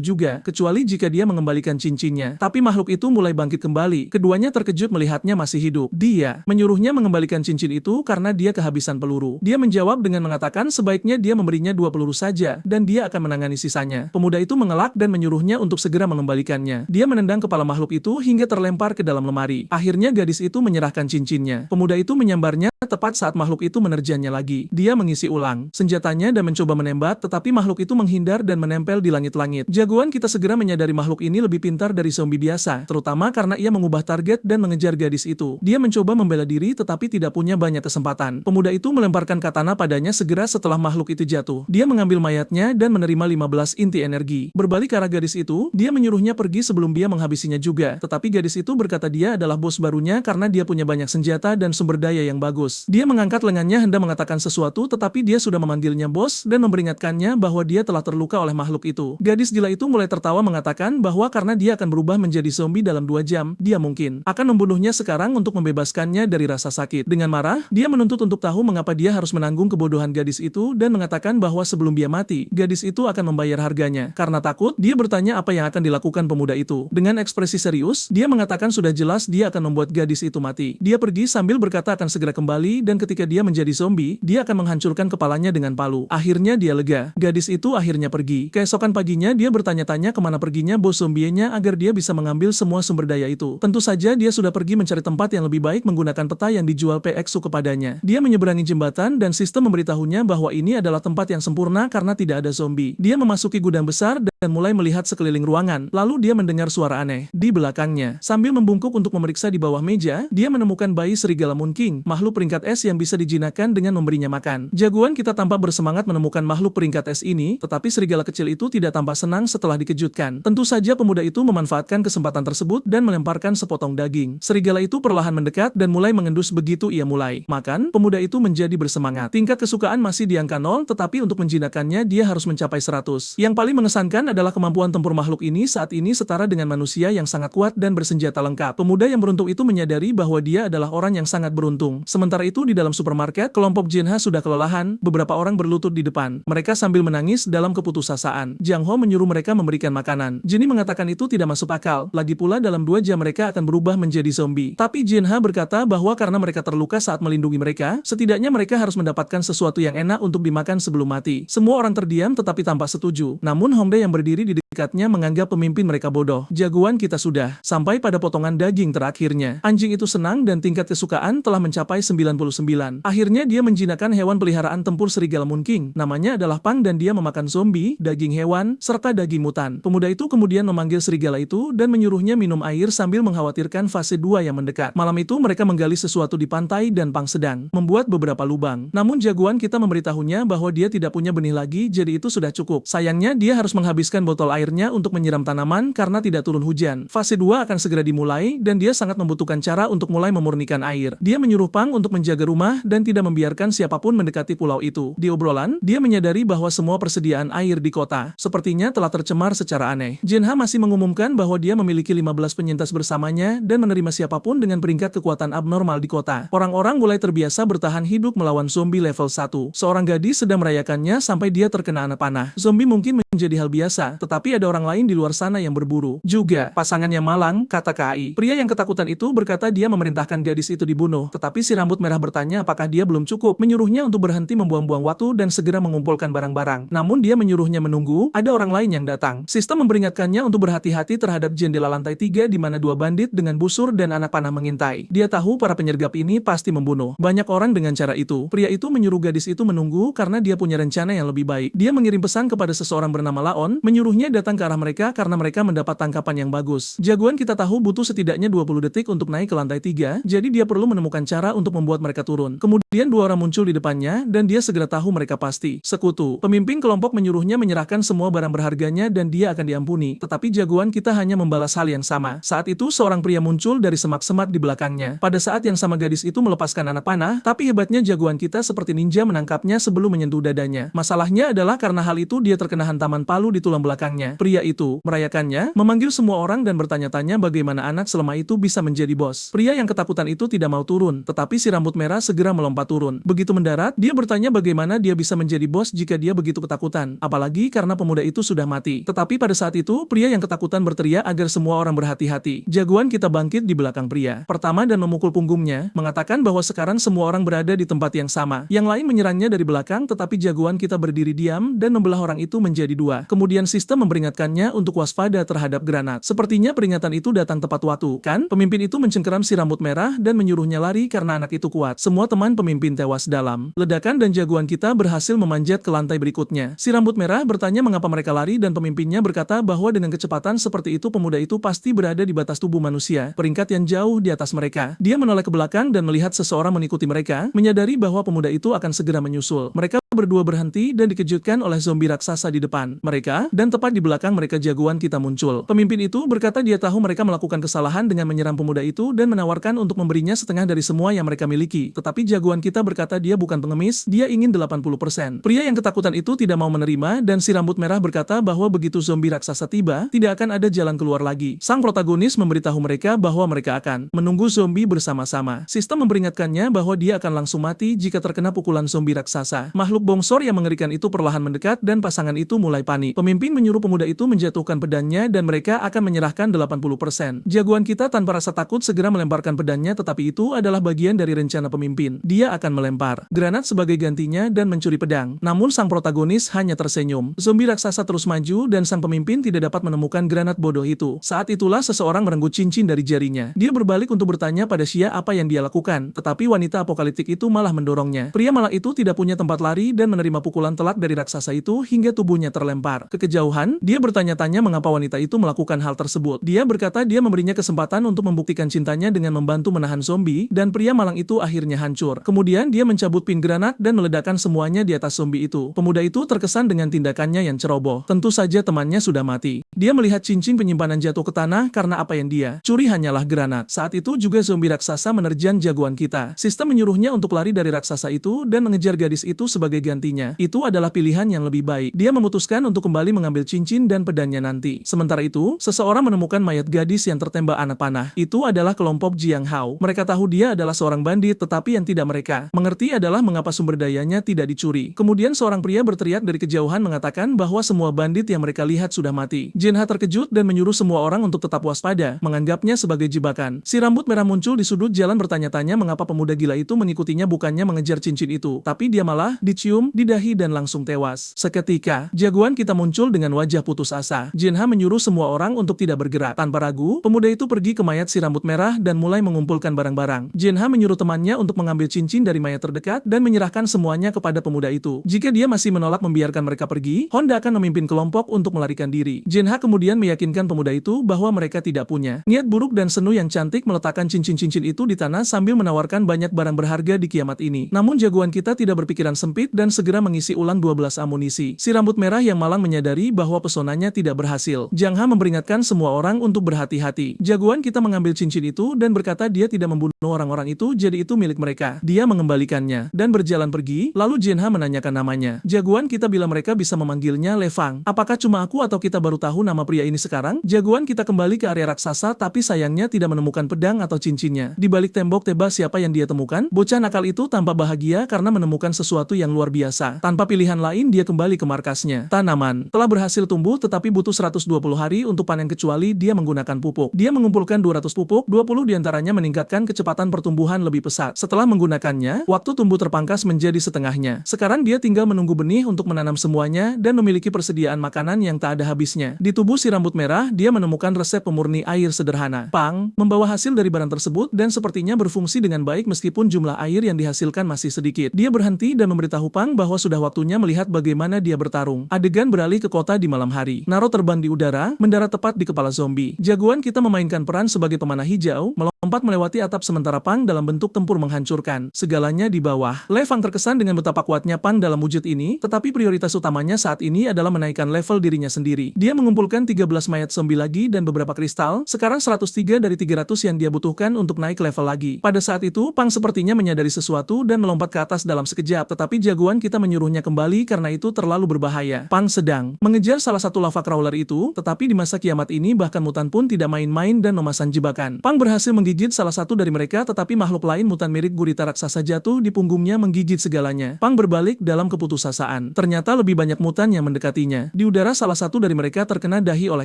juga, kecuali jika dia mengembalikan cincinnya. Tapi makhluk itu mulai bangkit kembali. Keduanya terkejut melihatnya masih hidup. Dia menyuruhnya mengembalikan cincin itu karena dia kehabisan peluru. Dia menjawab dengan mengatakan sebaiknya dia memberinya 2 peluru saja dan dia akan menangani sisanya. Pemuda itu mengelak dan menyuruhnya untuk segera mengembalikannya. Dia menendang kepala makhluk itu hingga terlempar ke dalam lemari. Akhirnya gadis itu menyerahkan cincinnya. Pemuda itu menyambarnya tepat saat makhluk itu menerjangnya lagi. Dia mengisi ulang senjatanya dan mencoba menembak, tetapi makhluk itu menghindar dan menempel di langit-langit. Jagoan kita segera menyadari makhluk ini lebih pintar dari zombie biasa, terutama karena ia mengubah target dan mengejar gadis itu. Dia mencoba membela diri tetapi tidak punya banyak kesempatan. Pemuda itu melemparkan katana padanya segera setelah makhluk itu jatuh. Dia mengambil mayatnya dan menerima 15 inti energi. Berbalik ke arah gadis itu, dia menyuruhnya pergi sebelum dia menghabisinya juga. Tetapi gadis itu berkata dia adalah bos barunya karena dia punya banyak senjata dan sumber daya yang bagus. Dia mengangkat lengannya hendak mengatakan sesuatu tetapi dia sudah memanggilnya bos dan memperingatkannya bahwa dia telah terluka oleh makhluk itu. Gadis gila itu mulai tertawa mengatakan bahwa karena dia akan berubah menjadi zombie dalam 2 jam, dia mungkin akan membunuhnya sekarang untuk membebaskannya dari rasa sakit. Dengan marah, dia menuntut untuk tahu mengapa dia harus menanggung kebodohan gadis itu dan mengatakan bahwa sebelum dia mati, gadis itu akan membayar harganya. Karena takut, dia bertanya apa yang akan dilakukan pemuda itu. Dengan ekspresi serius, dia mengatakan sudah jelas dia akan membuat gadis itu mati. Dia pergi sambil berkata akan segera kembali dan ketika dia menjadi zombie, dia akan menghancurkan kepalanya dengan palu. Akhirnya dia lega. Gadis itu akhirnya pergi. Keesokan paginya dia bertanya-tanya kemana perginya bos zombienya agar dia bisa mengambil semua sumber daya itu. Tentu saja dia sudah pergi mencari tempat yang lebih baik menggunakan peta yang dijual PXU kepadanya. Dia menyeberangi jembatan dan sistem memberitahunya bahwa ini adalah tempat yang sempurna karena tidak ada zombie. Dia memasuki gudang besar dan mulai melihat sekeliling ruangan. Lalu dia mendengar suara aneh di belakangnya. Sambil membungkuk untuk memeriksa di bawah meja, dia menemukan bayi serigala Moon King, makhluk peringkat es yang bisa dijinakkan dengan memberinya makan. Jagoan kita tampak bersemangat menemukan makhluk peringkat es ini, tetapi serigala kecil itu tidak tampak senang setelah dikejutkan. Tentu saja pemuda itu memanfaatkan kesempatan tersebut dan melemparkan sepotong daging. Serigala itu perlahan mendekat dan mulai mengendus begitu ia mulai makan. Pemuda itu menjadi bersemangat. Tingkat kesukaan masih di angka 0, tetapi untuk menjinakkannya dia harus mencapai 100. Yang paling mengesankan adalah kemampuan tempur makhluk ini saat ini setara dengan manusia yang sangat kuat dan bersenjata lengkap. Pemuda yang beruntung itu menyadari bahwa dia adalah orang yang sangat beruntung. Sementara itu di dalam supermarket, kelompok Jinha sudah kelelahan, beberapa orang berlutut di depan. Mereka sambil menangis dalam keputusasaan. Jiang Ho menyuruh mereka memberikan makanan. Jenny mengatakan itu tidak masuk akal. Lagi pula dalam 2 jam mereka akan berubah menjadi zombie. Tapi Jinha berkata bahwa karena mereka terluka saat melindungi mereka, setidaknya mereka harus mendapatkan sesuatu yang enak untuk dimakan sebelum mati. Semua orang terdiam tetapi tampak setuju. Namun Hongdae yang berdiri di Sindikatnya menganggap pemimpin mereka bodoh. Jagoan kita sudah sampai pada potongan daging terakhirnya. Anjing itu senang dan tingkat kesukaan telah mencapai 99. Akhirnya dia menjinakkan hewan peliharaan tempur serigala Moon King. Namanya adalah Pang dan dia memakan zombie, daging hewan, serta daging mutan. Pemuda itu kemudian memanggil serigala itu dan menyuruhnya minum air sambil mengkhawatirkan fase 2 yang mendekat. Malam itu mereka menggali sesuatu di pantai dan Pang sedang membuat beberapa lubang. Namun jagoan kita memberitahunya bahwa dia tidak punya benih lagi, jadi itu sudah cukup. Sayangnya dia harus menghabiskan botol airnya untuk menyiram tanaman karena tidak turun hujan. Fase 2 akan segera dimulai dan dia sangat membutuhkan cara untuk mulai memurnikan air. Dia menyuruh Pang untuk menjaga rumah dan tidak membiarkan siapapun mendekati pulau itu. Di obrolan, dia menyadari bahwa semua persediaan air di kota sepertinya telah tercemar secara aneh. Jinha masih mengumumkan bahwa dia memiliki 15 penyintas bersamanya dan menerima siapapun dengan peringkat kekuatan abnormal di kota. Orang-orang mulai terbiasa bertahan hidup melawan zombie level 1. Seorang gadis sedang merayakannya sampai dia terkena anak panah. Zombie mungkin menjadi hal biasa, tetapi ada orang lain di luar sana yang berburu. Juga, pasangannya malang, kata KAI. Pria yang ketakutan itu berkata dia memerintahkan gadis itu dibunuh, tetapi si rambut merah bertanya apakah dia belum cukup, menyuruhnya untuk berhenti membuang-buang waktu dan segera mengumpulkan barang-barang. Namun dia menyuruhnya menunggu, ada orang lain yang datang. Sistem memperingatkannya untuk berhati-hati terhadap jendela lantai 3 di mana 2 bandit dengan busur dan anak panah mengintai. Dia tahu para penyergap ini pasti membunuh banyak orang dengan cara itu. Pria itu menyuruh gadis itu menunggu karena dia punya rencana yang lebih baik. Dia mengirim pesan kepada seseorang bernama Laon, menyuruhnya datang ke arah mereka karena mereka mendapat tangkapan yang bagus. Jagoan kita tahu butuh setidaknya 20 detik untuk naik ke lantai 3, jadi dia perlu menemukan cara untuk membuat mereka turun. Kemudian 2 orang muncul di depannya dan dia segera tahu mereka pasti sekutu. Pemimpin kelompok menyuruhnya menyerahkan semua barang berharganya dan dia akan diampuni. Tetapi jagoan kita hanya membalas hal yang sama. Saat itu seorang pria muncul dari semak-semak di belakangnya. Pada saat yang sama gadis itu melepaskan anak panah, tapi hebatnya jagoan kita seperti ninja menangkapnya sebelum menyentuh dadanya. Masalahnya adalah karena hal itu dia terkena hantaman palu di tulang belakangnya. Pria itu merayakannya, memanggil semua orang dan bertanya-tanya bagaimana anak selama itu bisa menjadi bos. Pria yang ketakutan itu tidak mau turun, tetapi si rambut merah segera melompat turun. Begitu mendarat, dia bertanya bagaimana dia bisa menjadi bos jika dia begitu ketakutan, apalagi karena pemuda itu sudah mati. Tetapi pada saat itu, pria yang ketakutan berteriak agar semua orang berhati-hati. Jagoan kita bangkit di belakang pria pertama dan memukul punggungnya, mengatakan bahwa sekarang semua orang berada di tempat yang sama. Yang lain menyerangnya dari belakang, tetapi jagoan kita berdiri diam dan membelah orang itu menjadi 2. Kemudian sistem memperingatkannya untuk waspada terhadap granat. Sepertinya peringatan itu datang tepat waktu, kan? Pemimpin itu mencengkeram si rambut merah dan menyuruhnya lari karena anak itu kuat. Semua teman pemimpin tewas dalam ledakan dan jagoan kita berhasil memanjat ke lantai berikutnya. Si rambut merah bertanya mengapa mereka lari dan pemimpinnya berkata bahwa dengan kecepatan seperti itu pemuda itu pasti berada di batas tubuh manusia, peringkat yang jauh di atas mereka. Dia menoleh ke belakang dan melihat seseorang mengikuti mereka, menyadari bahwa pemuda itu akan segera menyusul. Mereka berdua berhenti dan dikejutkan oleh zombie raksasa di depan mereka, dan tepat di belakang mereka jagoan kita muncul. Pemimpin itu berkata dia tahu mereka melakukan kesalahan dengan menyerang pemuda itu dan menawarkan untuk memberinya setengah dari semua yang mereka miliki. Tetapi jagoan kita berkata dia bukan pengemis, dia ingin 80%. Pria yang ketakutan itu tidak mau menerima dan si rambut merah berkata bahwa begitu zombie raksasa tiba, tidak akan ada jalan keluar lagi. Sang protagonis memberitahu mereka bahwa mereka akan menunggu zombie bersama-sama. Sistem memperingatkannya bahwa dia akan langsung mati jika terkena pukulan zombie raksasa. Makhluk bongsor yang mengerikan itu perlahan mendekat dan pasangan itu mulai panik. Pemimpin menyuruh pemuda itu menjatuhkan pedangnya dan mereka akan menyerahkan 80%. Jagoan kita tanpa rasa takut segera melemparkan pedangnya, tetapi itu adalah bagian dari rencana pemimpin. Dia akan melempar granat sebagai gantinya dan mencuri pedang. Namun sang protagonis hanya tersenyum. Zombie raksasa terus maju dan sang pemimpin tidak dapat menemukan granat bodoh itu. Saat itulah seseorang merenggut cincin dari jarinya. Dia berbalik untuk bertanya pada Xia apa yang dia lakukan, tetapi wanita apokaliptik itu malah mendorongnya. Pria malang itu tidak punya tempat lari dan menerima pukulan telak dari raksasa itu hingga tubuhnya terlempar ke kejauhan. Dia bertanya-tanya mengapa wanita itu melakukan hal tersebut. Dia berkata dia memberinya kesempatan untuk membuktikan cintanya dengan membantu menahan zombie, dan pria malang itu akhirnya hancur. Kemudian dia mencabut pin granat dan meledakkan semuanya di atas zombie itu. Pemuda itu terkesan dengan tindakannya yang ceroboh. Tentu saja temannya sudah mati. Dia melihat cincin penyimpanan jatuh ke tanah karena apa yang dia curi hanyalah granat. Saat itu juga zombie raksasa menerjang jagoan kita. Sistem menyuruhnya untuk lari dari raksasa itu dan mengejar gadis itu sebagai gantinya. Itu adalah pilihan yang lebih baik. Dia memutuskan untuk kembali mengambil cincin dan pedangnya nanti. Sementara itu, seseorang menemukan mayat gadis yang tertembak anak panah. Itu adalah kelompok Jiang Hao. Mereka tahu dia adalah seorang bandit, tetapi yang tidak mereka mengerti adalah mengapa sumber dayanya tidak dicuri. Kemudian seorang pria berteriak dari kejauhan mengatakan bahwa semua bandit yang mereka lihat sudah mati. Jinha terkejut dan menyuruh semua orang untuk tetap waspada, menganggapnya sebagai jebakan. Si rambut merah muncul di sudut jalan bertanya-tanya mengapa pemuda gila itu mengikutinya bukannya mengejar cincin itu, tapi dia malah dicium tercium di dahi dan langsung tewas. Seketika, jagoan kita muncul dengan wajah putus asa. Jinha menyuruh semua orang untuk tidak bergerak. Tanpa ragu, pemuda itu pergi ke mayat si rambut merah dan mulai mengumpulkan barang-barang. Jinha menyuruh temannya untuk mengambil cincin dari mayat terdekat dan menyerahkan semuanya kepada pemuda itu. Jika dia masih menolak membiarkan mereka pergi, Honda akan memimpin kelompok untuk melarikan diri. Jinha kemudian meyakinkan pemuda itu bahwa mereka tidak punya niat buruk dan Senu yang cantik meletakkan cincin-cincin itu di tanah sambil menawarkan banyak barang berharga di kiamat ini. Namun jagoan kita tidak berpikiran sempit dan segera mengisi ulang 12 amunisi. Si rambut merah yang malang menyadari bahwa pesonanya tidak berhasil. Jiang Ha memperingatkan semua orang untuk berhati-hati. Jagoan kita mengambil cincin itu dan berkata dia tidak membunuh orang-orang itu, jadi itu milik mereka. Dia mengembalikannya dan berjalan pergi. Lalu Jiang Ha menanyakan namanya. Jagoan kita bila mereka bisa memanggilnya Le Fang. Apakah cuma aku atau kita baru tahu nama pria ini sekarang? Jagoan kita kembali ke area raksasa tapi sayangnya tidak menemukan pedang atau cincinnya. Di balik tembok tebas siapa yang dia temukan? Bocah nakal itu tampak bahagia karena menemukan sesuatu yang luar biasa. Tanpa pilihan lain dia kembali ke markasnya. Tanaman telah berhasil tumbuh tetapi butuh 120 hari untuk panen kecuali dia menggunakan pupuk. Dia mengumpulkan 200 pupuk, 20 diantaranya meningkatkan kecepatan pertumbuhan lebih pesat. Setelah menggunakannya, waktu tumbuh terpangkas menjadi setengahnya. Sekarang dia tinggal menunggu benih untuk menanam semuanya dan memiliki persediaan makanan yang tak ada habisnya. Di tubuh si rambut merah, dia menemukan resep pemurni air sederhana. Pang membawa hasil dari barang tersebut dan sepertinya berfungsi dengan baik meskipun jumlah air yang dihasilkan masih sedikit. Dia berhenti dan memberitahu Pang bahwa sudah waktunya melihat bagaimana dia bertarung. Adegan beralih ke kota di malam hari. Naro terbang di udara, mendarat tepat di kepala zombie. Jagoan kita memainkan peran sebagai pemanah hijau, melompat melewati atap sementara Pang dalam bentuk tempur menghancurkan segalanya di bawah. Le Fang terkesan dengan betapa kuatnya Pang dalam wujud ini, tetapi prioritas utamanya saat ini adalah menaikkan level dirinya sendiri. Dia mengumpulkan 13 mayat zombie lagi dan beberapa kristal, sekarang 103 dari 300 yang dia butuhkan untuk naik level lagi. Pada saat itu, Pang sepertinya menyadari sesuatu dan melompat ke atas dalam sekejap, tetapi jagoan kita menyuruhnya kembali karena itu terlalu berbahaya. Pang sedang mengejar salah satu lava crawler itu, tetapi di masa kiamat ini bahkan mutan pun tidak main-main dan memasang jebakan. Pang berhasil menggigit salah satu dari mereka, tetapi makhluk lain mutan mirip gurita raksasa jatuh di punggungnya menggigit segalanya. Pang berbalik dalam keputusasaan. Ternyata lebih banyak mutan yang mendekatinya. Di udara salah satu dari mereka terkena dahi oleh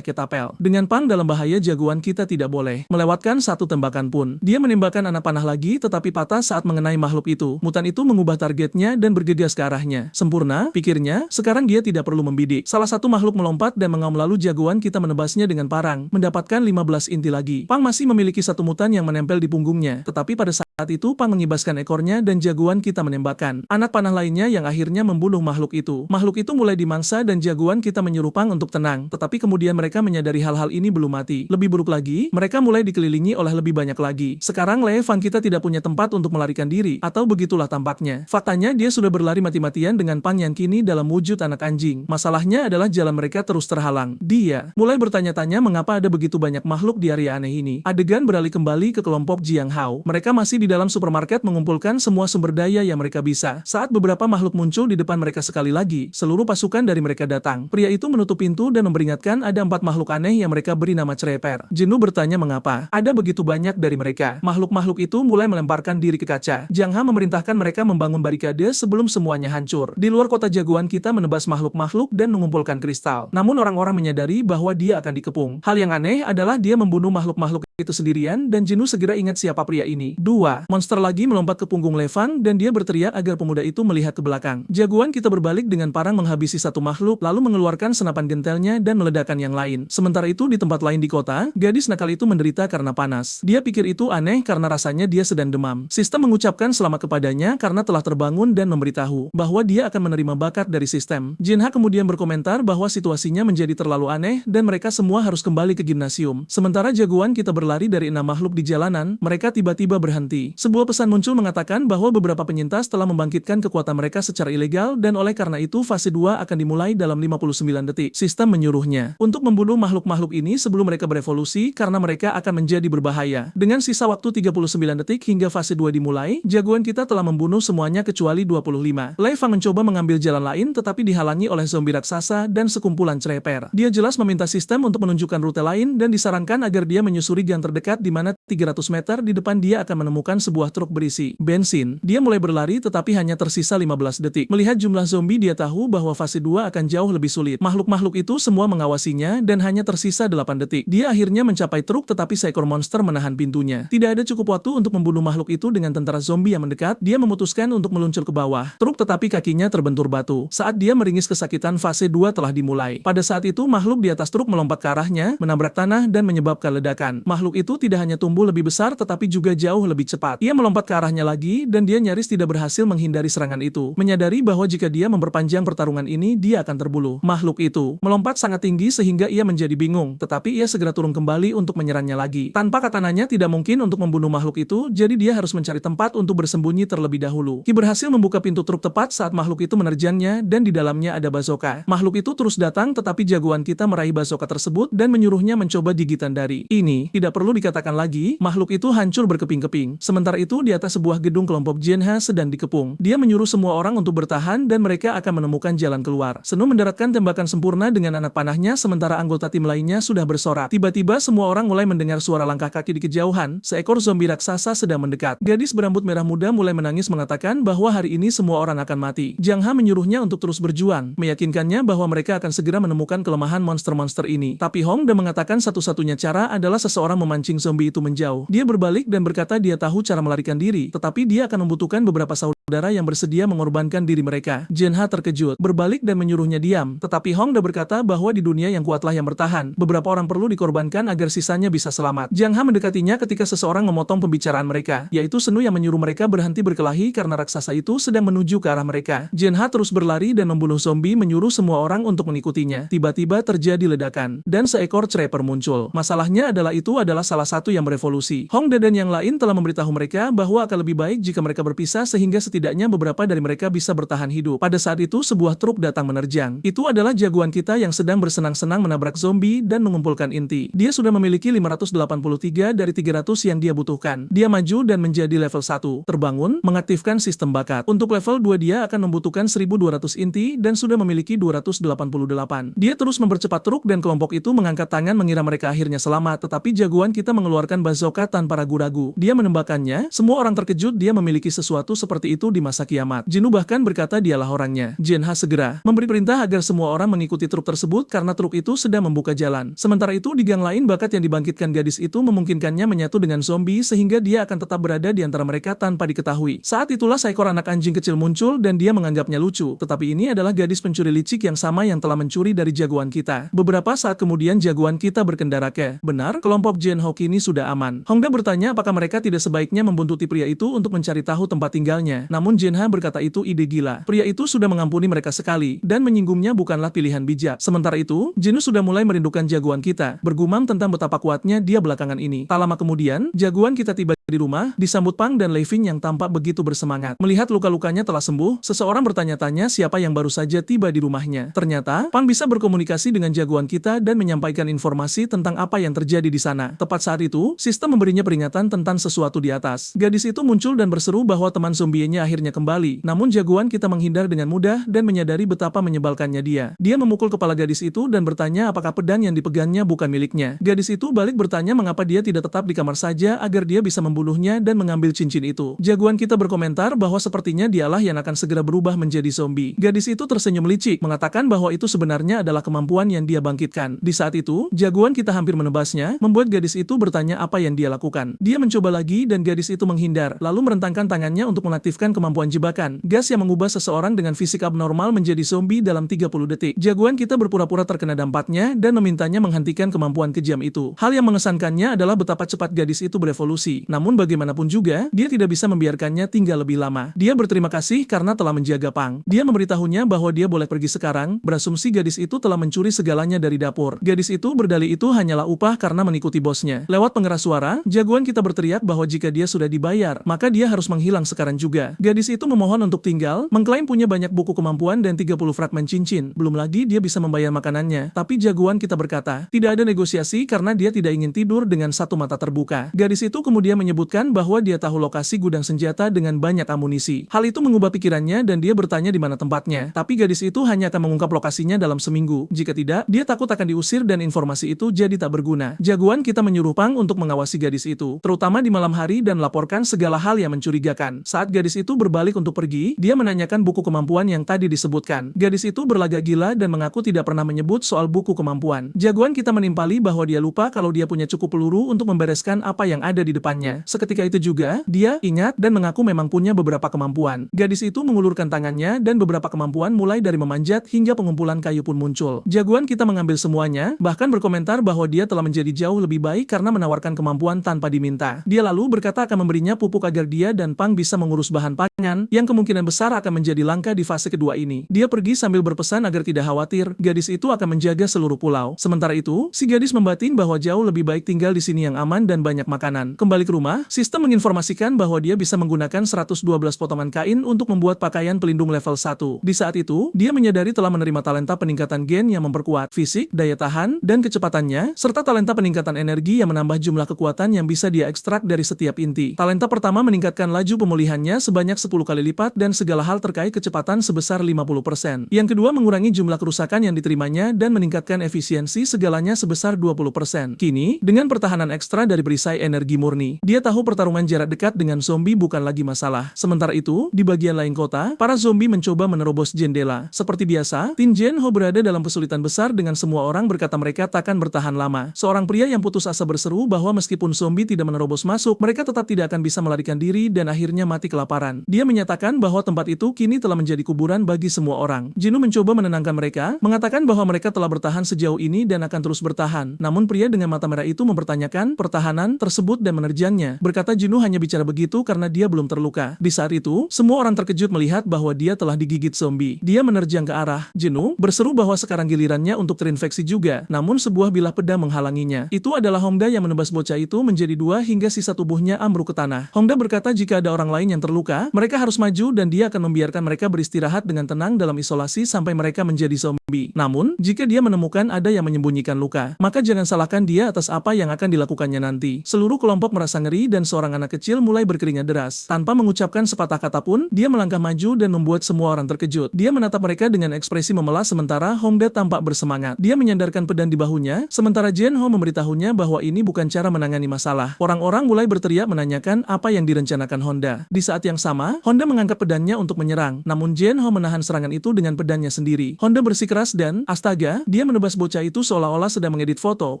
ketapel. Dengan Pang dalam bahaya, jagoan kita tidak boleh melewatkan satu tembakan pun. Dia menembakkan anak panah lagi tetapi patah saat mengenai makhluk itu. Mutan itu mengubah targetnya dan bergegas ke arahnya. Sempurna, pikirnya, sekarang dia tidak perlu membidik. Salah satu makhluk melompat dan mengaum lalu jagoan kita menebasnya dengan parang, mendapatkan 15 inti lagi. Pang masih memiliki satu mutan yang menempel di punggungnya, tetapi pada saat itu Pang mengibaskan ekornya dan jagoan kita menembakkan anak panah lainnya yang akhirnya membunuh makhluk itu. Makhluk itu mulai dimangsa dan jagoan kita menyuruh Pang untuk tenang, tetapi kemudian mereka menyadari hal-hal ini belum mati. Lebih buruk lagi, mereka mulai dikelilingi oleh lebih banyak lagi. Sekarang Le Fang kita tidak punya tempat untuk melarikan diri, atau begitulah tampaknya. Faktanya dia sudah berlari mati-matian dengan Pang yang kini dalam wujud anak anjing. Masalahnya adalah jalan mereka terus terhalang. Dia mulai bertanya-tanya mengapa ada begitu banyak makhluk di area aneh ini. Adegan beralih kembali ke kelompok Jiang Hao. Mereka masih di dalam supermarket mengumpulkan semua sumber daya yang mereka bisa. Saat beberapa makhluk muncul di depan mereka sekali lagi, seluruh pasukan dari mereka datang. Pria itu menutup pintu dan memperingatkan ada 4 makhluk aneh yang mereka beri nama Cereper. Jenuh bertanya mengapa ada begitu banyak dari mereka. Makhluk-makhluk itu mulai melemparkan diri ke kaca. Jiang Ha memerintahkan mereka membangun barikade sebelum semuanya hancur. Di luar kota jagoan kita menebas makhluk-makhluk dan mengumpulkan kristal. Namun orang-orang menyadari bahwa dia akan dikepung. Hal yang aneh adalah dia membunuh makhluk-makhluk itu sendirian dan Jenuh segera ingat siapa pria ini. 2. Monster lagi melompat ke punggung Le Fang dan dia berteriak agar pemuda itu melihat ke belakang. Jagoan kita berbalik dengan parang menghabisi satu makhluk lalu mengeluarkan senapan gentelnya dan meledakkan yang lain. Sementara itu di tempat lain di kota, gadis nakal itu menderita karena panas. Dia pikir itu aneh karena rasanya dia sedang demam. Sistem mengucapkan selamat kepadanya karena telah terbangun dan memberitahu bahwa dia akan menerima bakat dari sistem. Jinha kemudian berkomentar bahwa situasinya menjadi terlalu aneh dan mereka semua harus kembali ke gimnasium. Sementara jagoan kita berlari dari 6 makhluk di jalanan, mereka tiba-tiba berhenti. Sebuah pesan muncul mengatakan bahwa beberapa penyintas telah membangkitkan kekuatan mereka secara ilegal dan oleh karena itu fase 2 akan dimulai dalam 59 detik. Sistem menyuruhnya untuk membunuh makhluk-makhluk ini sebelum mereka berevolusi karena mereka akan menjadi berbahaya. Dengan sisa waktu 39 detik hingga fase 2 dimulai, jagoan kita telah membunuh semuanya kecuali 25. Le Fang mencoba mengambil jalan lain tetapi dihalangi oleh zombie raksasa dan sekumpulan Cereper. Dia jelas meminta sistem untuk menunjukkan rute lain dan disarankan agar dia menyusuri gang terdekat di mana 300 meter di depan dia akan menemukan menemukan sebuah truk berisi bensin. Dia mulai berlari tetapi hanya tersisa 15 detik. Melihat jumlah zombie, dia tahu bahwa fase 2 akan jauh lebih sulit. Makhluk-makhluk itu semua mengawasinya dan hanya tersisa 8 detik. Dia akhirnya mencapai truk tetapi seekor monster menahan pintunya. Tidak ada cukup waktu untuk membunuh makhluk itu dengan tentara zombie yang mendekat. Dia memutuskan untuk meluncur ke bawah truk tetapi kakinya terbentur batu. Saat dia meringis kesakitan, fase 2 telah dimulai. Pada saat itu makhluk di atas truk melompat ke arahnya, menabrak tanah dan menyebabkan ledakan. Makhluk itu tidak hanya tumbuh lebih besar tetapi juga jauh lebih cepat. Ia melompat ke arahnya lagi dan dia nyaris tidak berhasil menghindari serangan itu. Menyadari bahwa jika dia memperpanjang pertarungan ini, dia akan terbulu. Makhluk itu melompat sangat tinggi sehingga ia menjadi bingung, tetapi ia segera turun kembali untuk menyerangnya lagi. Tanpa katananya tidak mungkin untuk membunuh makhluk itu, jadi dia harus mencari tempat untuk bersembunyi terlebih dahulu. Ki berhasil membuka pintu truk tepat saat makhluk itu menerjangnya dan di dalamnya ada bazooka. Makhluk itu terus datang tetapi jagoan kita meraih bazooka tersebut dan menyuruhnya mencoba gigitan dari. Ini tidak perlu dikatakan lagi, makhluk itu hancur berkeping-keping. Sementara itu di atas sebuah gedung kelompok Genha sedang dikepung. Dia menyuruh semua orang untuk bertahan dan mereka akan menemukan jalan keluar. Senu mendaratkan tembakan sempurna dengan anak panahnya sementara anggota tim lainnya sudah bersorak. Tiba-tiba semua orang mulai mendengar suara langkah kaki di kejauhan. Seekor zombie raksasa sedang mendekat. Gadis berambut merah muda mulai menangis mengatakan bahwa hari ini semua orang akan mati. Jiang Ha menyuruhnya untuk terus berjuang, meyakinkannya bahwa mereka akan segera menemukan kelemahan monster-monster ini. Tapi Hong Da mengatakan satu-satunya cara adalah seseorang memancing zombie itu menjauh. Dia berbalik dan berkata dia tahu cara melarikan diri, tetapi dia akan membutuhkan beberapa saudara yang bersedia mengorbankan diri mereka. Jiang Ha terkejut, berbalik dan menyuruhnya diam, tetapi Hong Da berkata bahwa di dunia yang kuatlah yang bertahan. Beberapa orang perlu dikorbankan agar sisanya bisa selamat. Jiang Ha mendekatinya ketika seseorang memotong pembicaraan mereka, yaitu Senu yang menyuruh mereka berhenti berkelahi karena raksasa itu sedang menuju ke arah mereka. Jiang Ha terus berlari dan membunuh zombie, menyuruh semua orang untuk mengikutinya. Tiba-tiba terjadi ledakan, dan seekor Trapper muncul. Masalahnya adalah itu adalah salah satu yang berevolusi. Hong Da dan yang lain telah memberitahu mereka bahwa akan lebih baik jika mereka berpisah sehingga setidaknya beberapa dari mereka bisa bertahan hidup. Pada saat itu sebuah truk datang menerjang. Itu adalah jagoan kita yang sedang bersenang-senang menabrak zombie dan mengumpulkan inti. Dia sudah memiliki 583 dari 300 yang dia butuhkan. Dia maju dan menjadi level 1. Terbangun, mengaktifkan sistem bakat. Untuk level 2 dia akan membutuhkan 1200 inti dan sudah memiliki 288. Dia terus mempercepat truk dan kelompok itu mengangkat tangan mengira mereka akhirnya selamat, tetapi jagoan kita mengeluarkan bazooka tanpa ragu-ragu. Dia menembakkannya, semua orang terkejut dia memiliki sesuatu seperti itu di masa kiamat. Jinu bahkan berkata dialah orangnya. Jiang Ha segera memberi perintah agar semua orang mengikuti truk tersebut karena truk itu sedang membuka jalan. Sementara itu di gang lain bakat yang dibangkitkan gadis itu memungkinkannya menyatu dengan zombie sehingga dia akan tetap berada di antara mereka tanpa diketahui. Saat itulah seekor anak anjing kecil muncul dan dia menganggapnya lucu. Tetapi ini adalah gadis pencuri licik yang sama yang telah mencuri dari jagoan kita. Beberapa saat kemudian jagoan kita berkendara ke benar, kelompok Gen Ho kini sudah aman. Hong Da bertanya apakah mereka tidak sebaiknya membuntuti pria itu untuk mencari tahu tempat tinggalnya. Namun Gen Ha berkata itu ide gila. Pria itu sudah mengampuni mereka sekali dan menyinggungnya bukanlah pilihan bijak. Sementara itu, Jinu sudah mulai merindukan jagoan kita, bergumam tentang betapa kuatnya dia belakangan ini. Tak lama kemudian, jagoan kita tiba di rumah, disambut Pang dan Leiving yang tampak begitu bersemangat. Melihat luka-lukanya telah sembuh, seseorang bertanya-tanya siapa yang baru saja tiba di rumahnya. Ternyata, Pang bisa berkomunikasi dengan jagoan kita dan menyampaikan informasi tentang apa yang terjadi di sana. Tepat saat itu, sistem memberinya peringatan tentang sesuatu di atas. Gadis itu muncul dan berseru bahwa teman zombienya akhirnya kembali. Namun jagoan kita menghindar dengan mudah dan menyadari betapa menyebalkannya dia. Dia memukul kepala gadis itu dan bertanya apakah pedang yang dipegangnya bukan miliknya. Gadis itu balik bertanya mengapa dia tidak tetap di kamar saja agar dia bisa membunuhnya dan mengambil cincin itu. Jagoan kita berkomentar bahwa sepertinya dialah yang akan segera berubah menjadi zombie. Gadis itu tersenyum licik, mengatakan bahwa itu sebenarnya adalah kemampuan yang dia bangkitkan. Di saat itu, jagoan kita hampir menebasnya, membuat gadis itu bertanya apa yang dia lakukan. Dia mencoba lagi dan gadis itu menghindar, lalu merentangkan tangannya untuk mengaktifkan kemampuan jebakan, gas yang mengubah seseorang dengan fisik abnormal menjadi zombie dalam 30 detik. Jagoan kita berpura-pura terkena dampaknya dan memintanya menghentikan kemampuan kejam itu. Hal yang mengesankannya adalah betapa cepat gadis itu berevolusi. Namun bagaimanapun juga, dia tidak bisa membiarkannya tinggal lebih lama. Dia berterima kasih karena telah menjaga Pang. Dia memberitahunya bahwa dia boleh pergi sekarang, berasumsi gadis itu telah mencuri segalanya dari dapur. Gadis itu berdalih itu hanyalah upah karena mengikuti bosnya. Lewat pengeras suara, jagoan kita berteriak bahwa jika dia sudah dibayar, maka dia harus menghilang sekarang juga. Gadis itu memohon untuk tinggal, mengklaim punya banyak buku kemampuan dan 30 fragmen cincin. Belum lagi dia bisa membayar makanannya. Tapi jagoan kita berkata, tidak ada negosiasi karena dia tidak ingin tidur dengan satu mata terbuka. Gadis itu kemudian menyebutkan bahwa dia tahu lokasi gudang senjata dengan banyak amunisi. Hal itu mengubah pikirannya dan dia bertanya di mana tempatnya. Tapi gadis itu hanya akan mengungkap lokasinya dalam seminggu. Jika tidak, dia takut akan diusir dan informasi itu jadi tak berguna. Jagoan kita menyuruh Pang untuk mengawasi gadis itu, terutama di malam hari dan laporkan segala hal yang mencurigakan. Saat gadis itu berbalik untuk pergi, dia menanyakan buku kemampuan yang tadi disebutkan. Gadis itu berlagak gila dan mengaku tidak pernah menyebut soal buku kemampuan. Jagoan kita menimpali bahwa dia lupa kalau dia punya cukup peluru untuk membereskan apa yang ada di depannya. Seketika itu juga, dia ingat dan mengaku memang punya beberapa kemampuan. Gadis itu mengulurkan tangannya dan beberapa kemampuan mulai dari memanjat hingga pengumpulan kayu pun muncul. Jagoan kita mengambil semuanya, bahkan berkomentar bahwa dia telah menjadi jauh lebih baik karena menawarkan kemampuan tanpa diminta. Dia lalu berkata akan memberinya pupuk agar dia dan Pang bisa mengurus bahan pangan, yang kemungkinan besar akan menjadi langka di fase kedua ini. Dia pergi sambil berpesan agar tidak khawatir, gadis itu akan menjaga seluruh pulau. Sementara itu, si gadis membatin bahwa jauh lebih baik tinggal di sini yang aman dan banyak makanan. Kembali ke rumah, sistem menginformasikan bahwa dia bisa menggunakan 112 potongan kain untuk membuat pakaian pelindung level 1. Di saat itu, dia menyadari telah menerima talenta peningkatan gen yang memperkuat fisik, daya tahan, dan kecepatannya, serta talenta peningkatan energi yang menambah jumlah kekuatan yang bisa dia ekstrak dari setiap inti. Talenta pertama meningkatkan laju pemulihannya sebanyak 10 kali lipat dan segala hal terkait kecepatan sebesar 50%. Yang kedua mengurangi jumlah kerusakan yang diterimanya dan meningkatkan efisiensi segalanya sebesar 20%. Kini, dengan pertahanan ekstra dari perisai energi murni, dia tahu pertarungan jarak dekat dengan zombie bukan lagi masalah. Sementara itu, di bagian lain kota, para zombie mencoba menerobos jendela. Seperti biasa, Tin Jen Ho berada dalam kesulitan besar dengan semua orang berkata mereka takkan bertahan lama. Seorang pria yang putus asa berseru bahwa meskipun zombie tidak menerobos masuk, mereka tetap tidak akan bisa melarikan diri dan akhirnya mati kelaparan. Dia menyatakan bahwa tempat itu kini telah menjadi kuburan bagi semua orang. Jinu mencoba menenangkan mereka, mengatakan bahwa mereka telah bertahan sejauh ini dan akan terus bertahan. Namun pria dengan mata merah itu mempertanyakan pertahanan tersebut dan menerjangnya. Berkata Jinu hanya bicara begitu karena dia belum terluka. Di saat itu, semua orang terkejut melihat bahwa dia telah digigit zombie. Dia menerjang ke arah Jinu, berseru bahwa sekarang gilirannya untuk terinfeksi juga. Namun sebuah bilah pedang menghalanginya. Itu adalah Hongda yang menebas bocah itu menjadi dua hingga sisa tubuhnya ambruk ke tanah. Hongda berkata jika ada orang lain yang terluka, mereka harus maju dan dia akan membiarkan mereka beristirahat dengan tenang dalam isolasi sampai mereka menjadi zombie. Namun, jika dia menemukan ada yang menyembunyikan luka, maka jangan salahkan dia atas apa yang akan dilakukannya nanti. Seluruh kelompok merasa ngeri dan seorang anak kecil mulai berkeringat deras. Tanpa mengucapkan sepatah kata pun, dia melangkah maju dan membuat semua orang terkejut. Dia menatap mereka dengan ekspresi memelas sementara Hongda tampak bersemangat. Dia menyandarkan pedang di bahunya, sementara Jen Ho memberitahunya bahwa ini bukan cara menangani masalah. Orang-orang mulai berteriak menanyakan apa yang direncanakan Honda. Di saat yang sama, Honda mengangkat pedangnya untuk menyerang, namun Jen Ho menahan serangan itu dengan pedangnya sendiri. Honda bersikeras dan, astaga, dia menebas bocah itu seolah-olah sedang mengedit foto,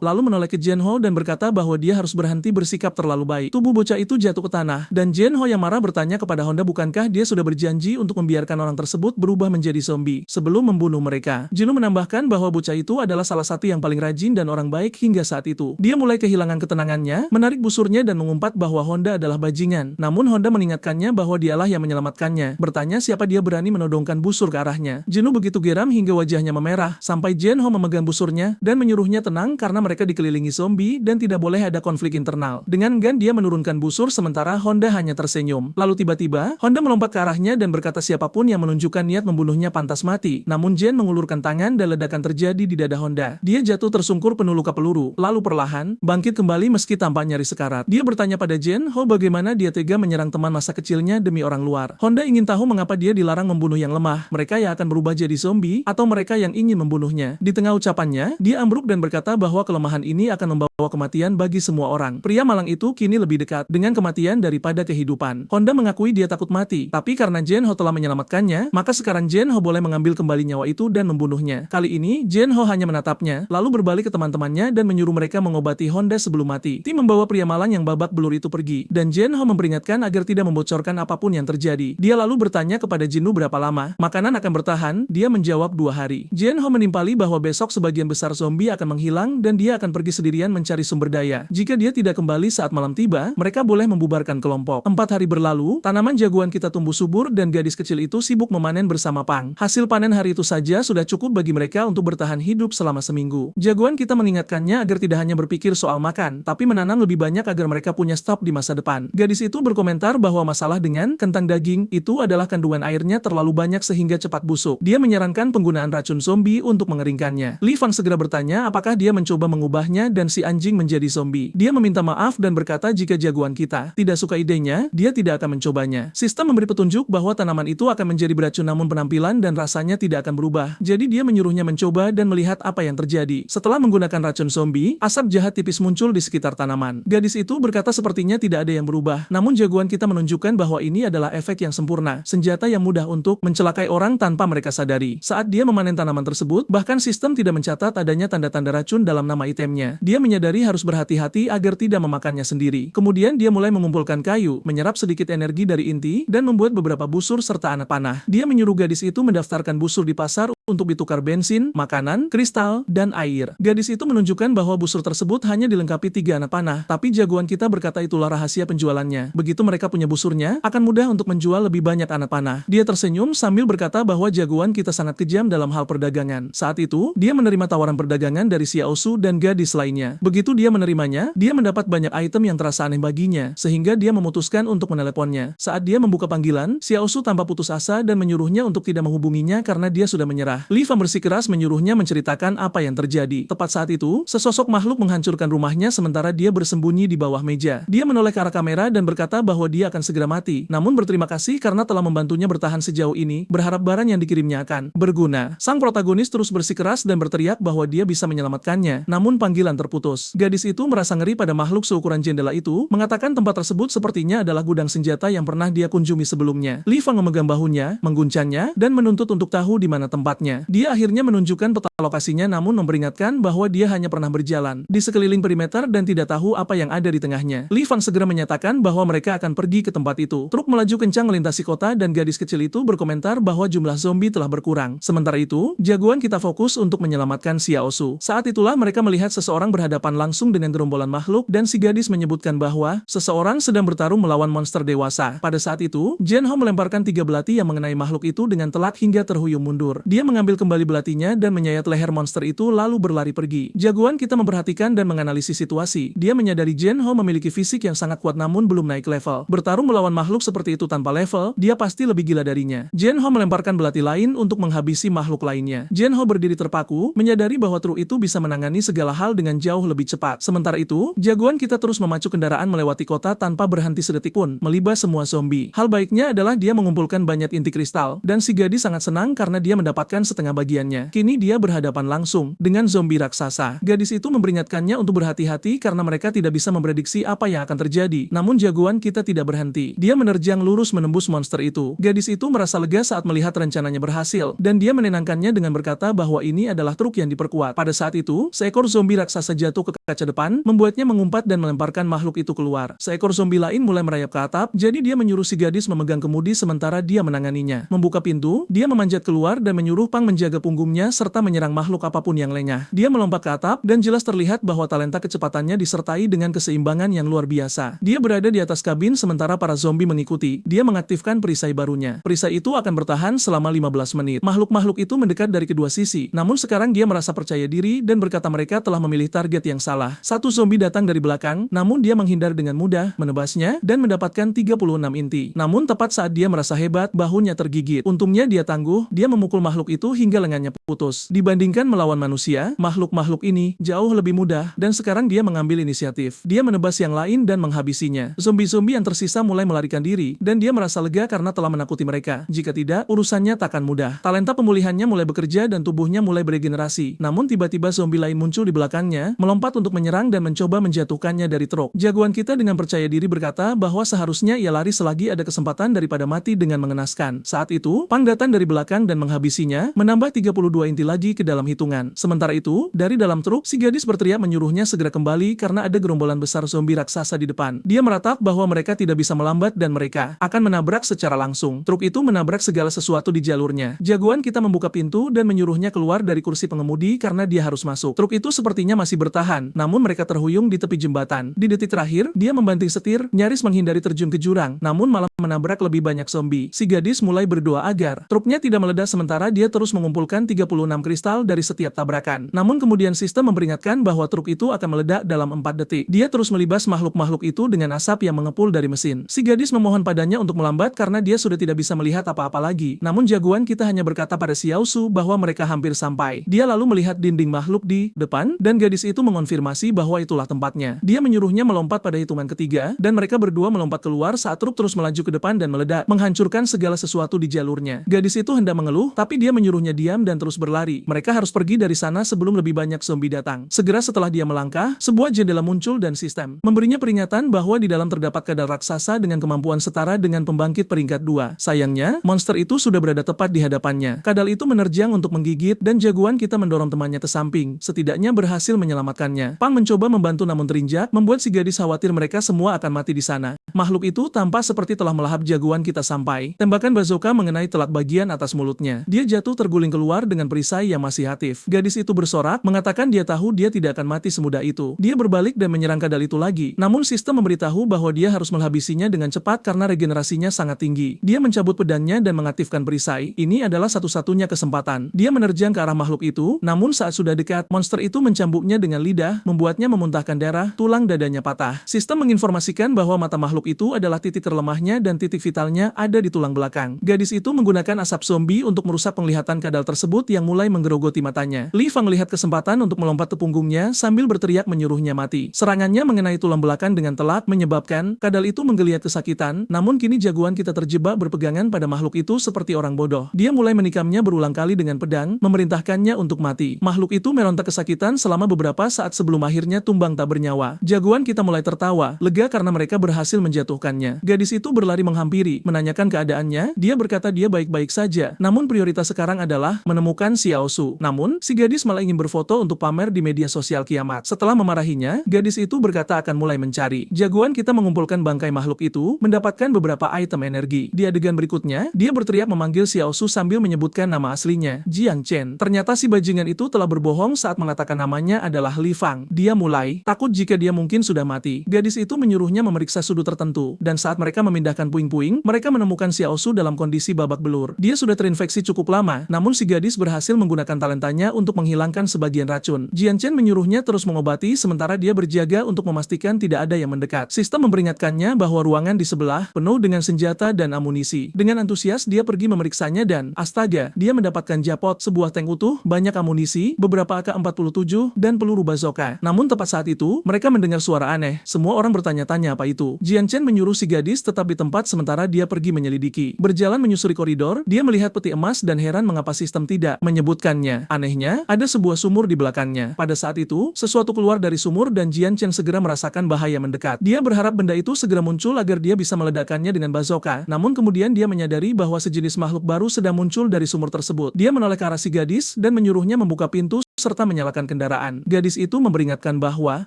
lalu menoleh ke Jen Ho dan berkata bahwa dia harus berhenti bersikap terlalu baik. Tubuh bocah itu jatuh ke tanah, dan Jen Ho yang marah bertanya kepada Honda bukankah dia sudah berjanji untuk membiarkan orang tersebut berubah menjadi zombie sebelum membunuh mereka. Jinu menambahkan bahwa bocah itu adalah salah satu yang paling rajin dan orang baik hingga saat itu. Dia mulai kehilangan ketenangannya, menarik busurnya dan mengumpat bahwa Honda adalah bajingan. Namun Honda mengingatkannya bahwa dialah yang menyelamatkannya. Bertanya siapa dia berani menodongkan busur ke arahnya. Jinu begitu geram hingga wajahnya memerah, sampai Jen Ho memegang busurnya dan menyuruhnya tenang karena mereka dikelilingi zombie dan tidak boleh ada konflik internal. Dengan enggan dia menurunkan busur sementara Honda hanya tersenyum. Lalu tiba-tiba, Honda melompat ke arahnya dan berkata siapapun yang menunjukkan niat membunuhnya pantas mati. Namun Jen mengulurkan tangan dan ledakan terjadi di dada Honda. Dia jatuh tersungkur penuh luka peluru, lalu perlahan bangkit kembali meski tampak nyaris sekarat. Dia bertanya pada Jen Ho bagaimana dia tega menyerang teman masa kecilnya demi orang luar. Honda ingin tahu mengapa dia dilarang membunuh yang lemah, mereka yang akan berubah jadi zombie, atau mereka yang ingin membunuhnya. Di tengah ucapannya, dia ambruk dan berkata bahwa kelemahan ini akan membawa kematian bagi semua orang. Pria malang itu kini lebih dekat dengan kematian daripada kehidupan. Honda mengakui dia takut mati, tapi karena Jen Ho telah menyelamatkannya, maka sekarang Jen Ho boleh mengambil kembali nyawa itu dan membunuhnya. Kali ini, Jen Ho hanya menatapnya, lalu berbalik ke teman-temannya dan menyuruh mereka mengobati Honda sebelum mati. Tim membawa pria malang yang babak belur itu pergi, dan Jen Ho memperingatkan agar tidak membocorkan apapun yang terjadi. Dia lalu bertanya kepada Jinu berapa lama makanan akan bertahan, dia menjawab 2 hari. Jen Ho menimpali bahwa besok sebagian besar zombie akan menghilang dan dia akan pergi sendirian mencari sumber daya. Jika dia tidak kembali saat malam tiba, mereka boleh membubarkan kelompok. 4 hari berlalu, tanaman jagoan kita tumbuh subur dan gadis kecil itu sibuk memanen bersama Pang. Hasil panen hari itu saja sudah cukup bagi mereka untuk bertahan hidup selama seminggu. Jagoan kita mengingatkannya agar tidak hanya berpikir soal makan, tapi menanam lebih banyak agar mereka punya stok di masa depan. Gadis itu berkomentar bahwa masalah dengan Kemudian, kentang daging itu adalah kandungan airnya terlalu banyak sehingga cepat busuk. Dia menyarankan penggunaan racun zombie untuk mengeringkannya. Li Fang segera bertanya apakah dia mencoba mengubahnya dan si anjing menjadi zombie. Dia meminta maaf dan berkata jika jagoan kita tidak suka idenya, dia tidak akan mencobanya. Sistem memberi petunjuk bahwa tanaman itu akan menjadi beracun namun penampilan dan rasanya tidak akan berubah. Jadi dia menyuruhnya mencoba dan melihat apa yang terjadi. Setelah menggunakan racun zombie, asap jahat tipis muncul di sekitar tanaman. Gadis itu berkata sepertinya tidak ada yang berubah. Namun jagoan kita menunjukkan bahwa ini adalah efek yang sempurna, senjata yang mudah untuk mencelakai orang tanpa mereka sadari. Saat dia memanen tanaman tersebut, bahkan sistem tidak mencatat adanya tanda-tanda racun dalam nama itemnya. Dia menyadari harus berhati-hati agar tidak memakannya sendiri. Kemudian dia mulai mengumpulkan kayu, menyerap sedikit energi dari inti, dan membuat beberapa busur serta anak panah. Dia menyuruh gadis itu mendaftarkan busur di pasar untuk ditukar bensin, makanan, kristal, dan air. Gadis itu menunjukkan bahwa busur tersebut hanya dilengkapi 3 anak panah, tapi jagoan kita berkata itulah rahasia penjualannya. Begitu mereka punya busurnya, akan mudah untuk menjual lebih banyak anak panah. Dia tersenyum sambil berkata bahwa jagoan kita sangat kejam dalam hal perdagangan. Saat itu, dia menerima tawaran perdagangan dari Xiao Su dan gadis lainnya. Begitu dia menerimanya, dia mendapat banyak item yang terasa aneh baginya, sehingga dia memutuskan untuk meneleponnya. Saat dia membuka panggilan, Xiao Su tanpa putus asa dan menyuruhnya untuk tidak menghubunginya karena dia sudah menyerah. Li Fang bersikeras menyuruhnya menceritakan apa yang terjadi. Tepat saat itu, sesosok makhluk menghancurkan rumahnya sementara dia bersembunyi di bawah meja. Dia menoleh ke arah kamera dan berkata bahwa dia akan segera mati, namun berterima kasih karena telah membantunya bertahan sejauh ini, berharap barang yang dikirimnya akan berguna. Sang protagonis terus bersikeras dan berteriak bahwa dia bisa menyelamatkannya, namun panggilan terputus. Gadis itu merasa ngeri pada makhluk seukuran jendela itu, mengatakan tempat tersebut sepertinya adalah gudang senjata yang pernah dia kunjungi sebelumnya. Li Fang memegang bahunya, mengguncangnya, dan menuntut untuk tahu di mana tempatnya. Dia akhirnya menunjukkan peta lokasinya namun memperingatkan bahwa dia hanya pernah berjalan di sekeliling perimeter dan tidak tahu apa yang ada di tengahnya. Li Fang segera menyatakan bahwa mereka akan pergi ke tempat itu. Truk melaju kencang melintasi kota dan gadis kecil itu berkomentar bahwa jumlah zombie telah berkurang. Sementara itu, jagoan kita fokus untuk menyelamatkan Xiao Su. Saat itulah mereka melihat seseorang berhadapan langsung dengan gerombolan makhluk dan si gadis menyebutkan bahwa seseorang sedang bertarung melawan monster dewasa. Pada saat itu, Jen Ho melemparkan 3 belati yang mengenai makhluk itu dengan telak hingga terhuyung mundur. Dia mengambil kembali belatinya dan menyayat leher monster itu lalu berlari pergi. Jagoan kita memperhatikan dan menganalisis situasi. Dia menyadari Jen Ho memiliki fisik yang sangat kuat namun belum naik level. Bertarung melawan makhluk seperti itu tanpa level, dia pasti lebih gila darinya. Jen Ho melemparkan belati lain untuk menghabisi makhluk lainnya. Jen Ho berdiri terpaku, menyadari bahwa truk itu bisa menangani segala hal dengan jauh lebih cepat. Sementara itu, jagoan kita terus memacu kendaraan melewati kota tanpa berhenti sedetik pun, melibas semua zombie. Hal baiknya adalah dia mengumpulkan banyak inti kristal, dan si gadis sangat senang karena dia mendapatkan setengah bagiannya. Kini dia berhadapan langsung dengan zombie raksasa. Gadis itu memperingatkannya untuk berhati-hati karena mereka tidak bisa memprediksi apa yang akan terjadi. Namun jagoan kita tidak berhenti. Dia menerjang lurus menembus monster itu. Gadis itu merasa lega saat melihat rencananya berhasil, dan dia menenangkannya dengan berkata bahwa ini adalah truk yang diperkuat. Pada saat itu, seekor zombie raksasa jatuh ke kaca depan, membuatnya mengumpat dan melemparkan makhluk itu keluar. Seekor zombie lain mulai merayap ke atap, jadi dia menyuruh si gadis memegang kemudi sementara dia menanganinya. Membuka pintu, dia memanjat keluar dan menyuruh Pang menjaga punggungnya serta menyerang makhluk apapun yang lengah. Dia melompat ke atap dan jelas terlihat bahwa talenta kecepatannya disertai dengan keseimbangan yang luar biasa. Dia berada di atas kabin sementara para zombie mengikuti. Dia mengaktifkan perisai barunya. Perisai itu akan bertahan selama 15 menit. Makhluk-makhluk itu mendekat dari kedua sisi. Namun sekarang dia merasa percaya diri dan berkata mereka telah memilih target yang salah. Satu zombie datang dari belakang, namun dia menghindar dengan mudah, menebasnya, dan mendapatkan 36 inti. Namun tepat saat dia merasa hebat, bahunya tergigit. Untungnya dia tangguh, dia memukul makhluk itu hingga lengannya putus. Dibandingkan melawan manusia, makhluk-makhluk ini jauh lebih mudah, dan sekarang dia mengambil inisiatif. Dia menebas yang lain dan menghabisinya. Zombie-zombie yang tersisa mulai melarikan diri, dan dia merasa lega karena telah menakuti mereka. Jika tidak, urusannya takkan mudah. Talenta pemulihannya mulai bekerja dan tubuhnya mulai beregenerasi. Namun tiba-tiba zombie lain muncul di belakangnya, melompat untuk menyerang dan mencoba menjatuhkannya dari truk. Jagoan kita dengan percaya diri berkata bahwa seharusnya ia lari selagi ada kesempatan daripada mati dengan mengenaskan. Saat itu, Pang datang dari belakang dan menghabisinya, menambah 32 inti lagi ke dalam hitungan. Sementara itu, dari dalam truk, si gadis berteriak menyuruhnya segera kembali karena ada gerombolan besar zombie raksasa di depan. Dia meratap bahwa mereka tidak bisa melambat dan mereka akan menabrak secara langsung. Truk itu menabrak segala sesuatu di jalurnya. Jagoan kita membuka pintu dan menyuruhnya keluar dari kursi pengemudi karena dia harus masuk. Truk itu sepertinya masih bertahan, namun mereka terhuyung di tepi jembatan. Di detik terakhir, dia membanting setir, nyaris menghindari terjun ke jurang. Namun malam menabrak lebih banyak zombie. Si gadis mulai berdoa agar truknya tidak meledak sementara dia terus mengumpulkan 36 kristal dari setiap tabrakan. Namun kemudian sistem memperingatkan bahwa truk itu akan meledak dalam 4 detik. Dia terus melibas makhluk-makhluk itu dengan asap yang mengepul dari mesin. Si gadis memohon padanya untuk melambat karena dia sudah tidak bisa melihat apa-apa lagi. Namun jagoan kita hanya berkata pada Xiao Su bahwa mereka hampir sampai. Dia lalu melihat dinding makhluk di depan dan gadis itu mengonfirmasi bahwa itulah tempatnya. Dia menyuruhnya melompat pada hitungan ketiga dan mereka berdua melompat keluar saat truk terus melaju ke depan dan meledak, menghancurkan segala sesuatu di jalurnya. Gadis itu hendak mengeluh, tapi dia menyuruhnya diam dan terus berlari. Mereka harus pergi dari sana sebelum lebih banyak zombie datang. Segera setelah dia melangkah, sebuah jendela muncul dan sistem memberinya peringatan bahwa di dalam terdapat kadal raksasa dengan kemampuan setara dengan pembangkit peringkat 2. Sayangnya, monster itu sudah berada tepat di hadapannya. Kadal itu menerjang untuk menggigit dan jagoan kita mendorong temannya ke samping, setidaknya berhasil menyelamatkannya. Pang mencoba membantu namun terinjak, membuat si gadis khawatir mereka semua akan mati di sana. Makhluk itu tampak seperti telah melahap jagoan kita sampai. Tembakan bazooka mengenai telat bagian atas mulutnya. Dia jatuh terguling keluar dengan perisai yang masih aktif. Gadis itu bersorak, mengatakan dia tahu dia tidak akan mati semudah itu. Dia berbalik dan menyerang kadal itu lagi. Namun sistem memberitahu bahwa dia harus menghabisinya dengan cepat karena regenerasinya sangat tinggi. Dia mencabut pedangnya dan mengaktifkan perisai. Ini adalah satu-satunya kesempatan. Dia menerjang ke arah makhluk itu, namun saat sudah dekat, monster itu mencambuknya dengan lidah, membuatnya memuntahkan darah, tulang dadanya patah. Sistem menginformasikan bahwa mata makhluk itu adalah titik terlemahnya dan titik vitalnya ada di tulang belakang. Gadis itu menggunakan asap zombie untuk merusak penglihatan kadal tersebut yang mulai menggerogoti matanya. Li Fang melihat kesempatan untuk melompat ke punggungnya sambil berteriak menyuruhnya mati. Serangannya mengenai tulang belakang dengan telat menyebabkan kadal itu menggeliat kesakitan, namun kini jagoan kita terjebak berpegangan pada makhluk itu seperti orang bodoh. Dia mulai menikamnya berulang kali dengan pedang, memerintahkannya untuk mati. Makhluk itu merontak kesakitan selama beberapa saat sebelum akhirnya tumbang tak bernyawa. Jagoan kita mulai tertawa, lega karena mereka berhasil menjatuhkannya. Gadis itu berlari menghampiri, menanyakan keadaannya. Dia berkata dia baik-baik saja, namun prioritas sekarang adalah menemukan Xiao Su. Namun, si gadis malah ingin berfoto untuk pamer di media sosial kiamat. Setelah memarahinya, gadis itu berkata akan mulai mencari. Jagoan kita mengumpulkan bangkai makhluk itu, mendapatkan beberapa item energi. Di adegan berikutnya, dia berteriak memanggil Xiao Su sambil menyebutkan nama aslinya, Jiang Chen. Ternyata si bajingan itu telah berbohong saat mengatakan namanya adalah Li Fang. Dia mulai takut jika dia mungkin sudah mati. Gadis itu menyuruhnya memeriksa sudut tertentu, dan saat mereka memindahkan puing-puing, mereka menemukan Xiao Su dalam kondisi babak belur. Dia sudah terinfeksi cukup lama, namun si gadis berhasil menggunakan talentanya untuk menghilangkan sebagian racun. Jian Chen menyuruhnya terus mengobati sementara dia berjaga untuk memastikan tidak ada yang mendekat. Sistem memperingatkannya bahwa ruangan di sebelah penuh dengan senjata dan amunisi. Dengan antusias dia pergi memeriksanya dan, astaga, dia mendapatkan japot, sebuah tank utuh, banyak amunisi, beberapa AK-47, dan peluru bazooka. Namun tepat saat itu, mereka mendengar suara aneh. Semua orang bertanya-tanya apa itu. Jian Chen menyuruh si gadis tetap di tempat sementara dia pergi menyelidiki. Berjalan menyusuri koridor, dia melihat peti emas dan heran mengapa sistem tidak menyebutkannya. Anehnya, ada sebuah sumur di belakangnya. Pada saat itu, sesuatu keluar dari sumur dan Jian Chen segera merasakan bahaya mendekat. Dia berharap benda itu segera muncul agar dia bisa meledakkannya dengan bazooka. Namun kemudian dia menyadari bahwa sejenis makhluk baru sedang muncul dari sumur tersebut. Dia menoleh ke arah si gadis dan menyuruhnya membuka pintu serta menyalakan kendaraan. Gadis itu memperingatkan bahwa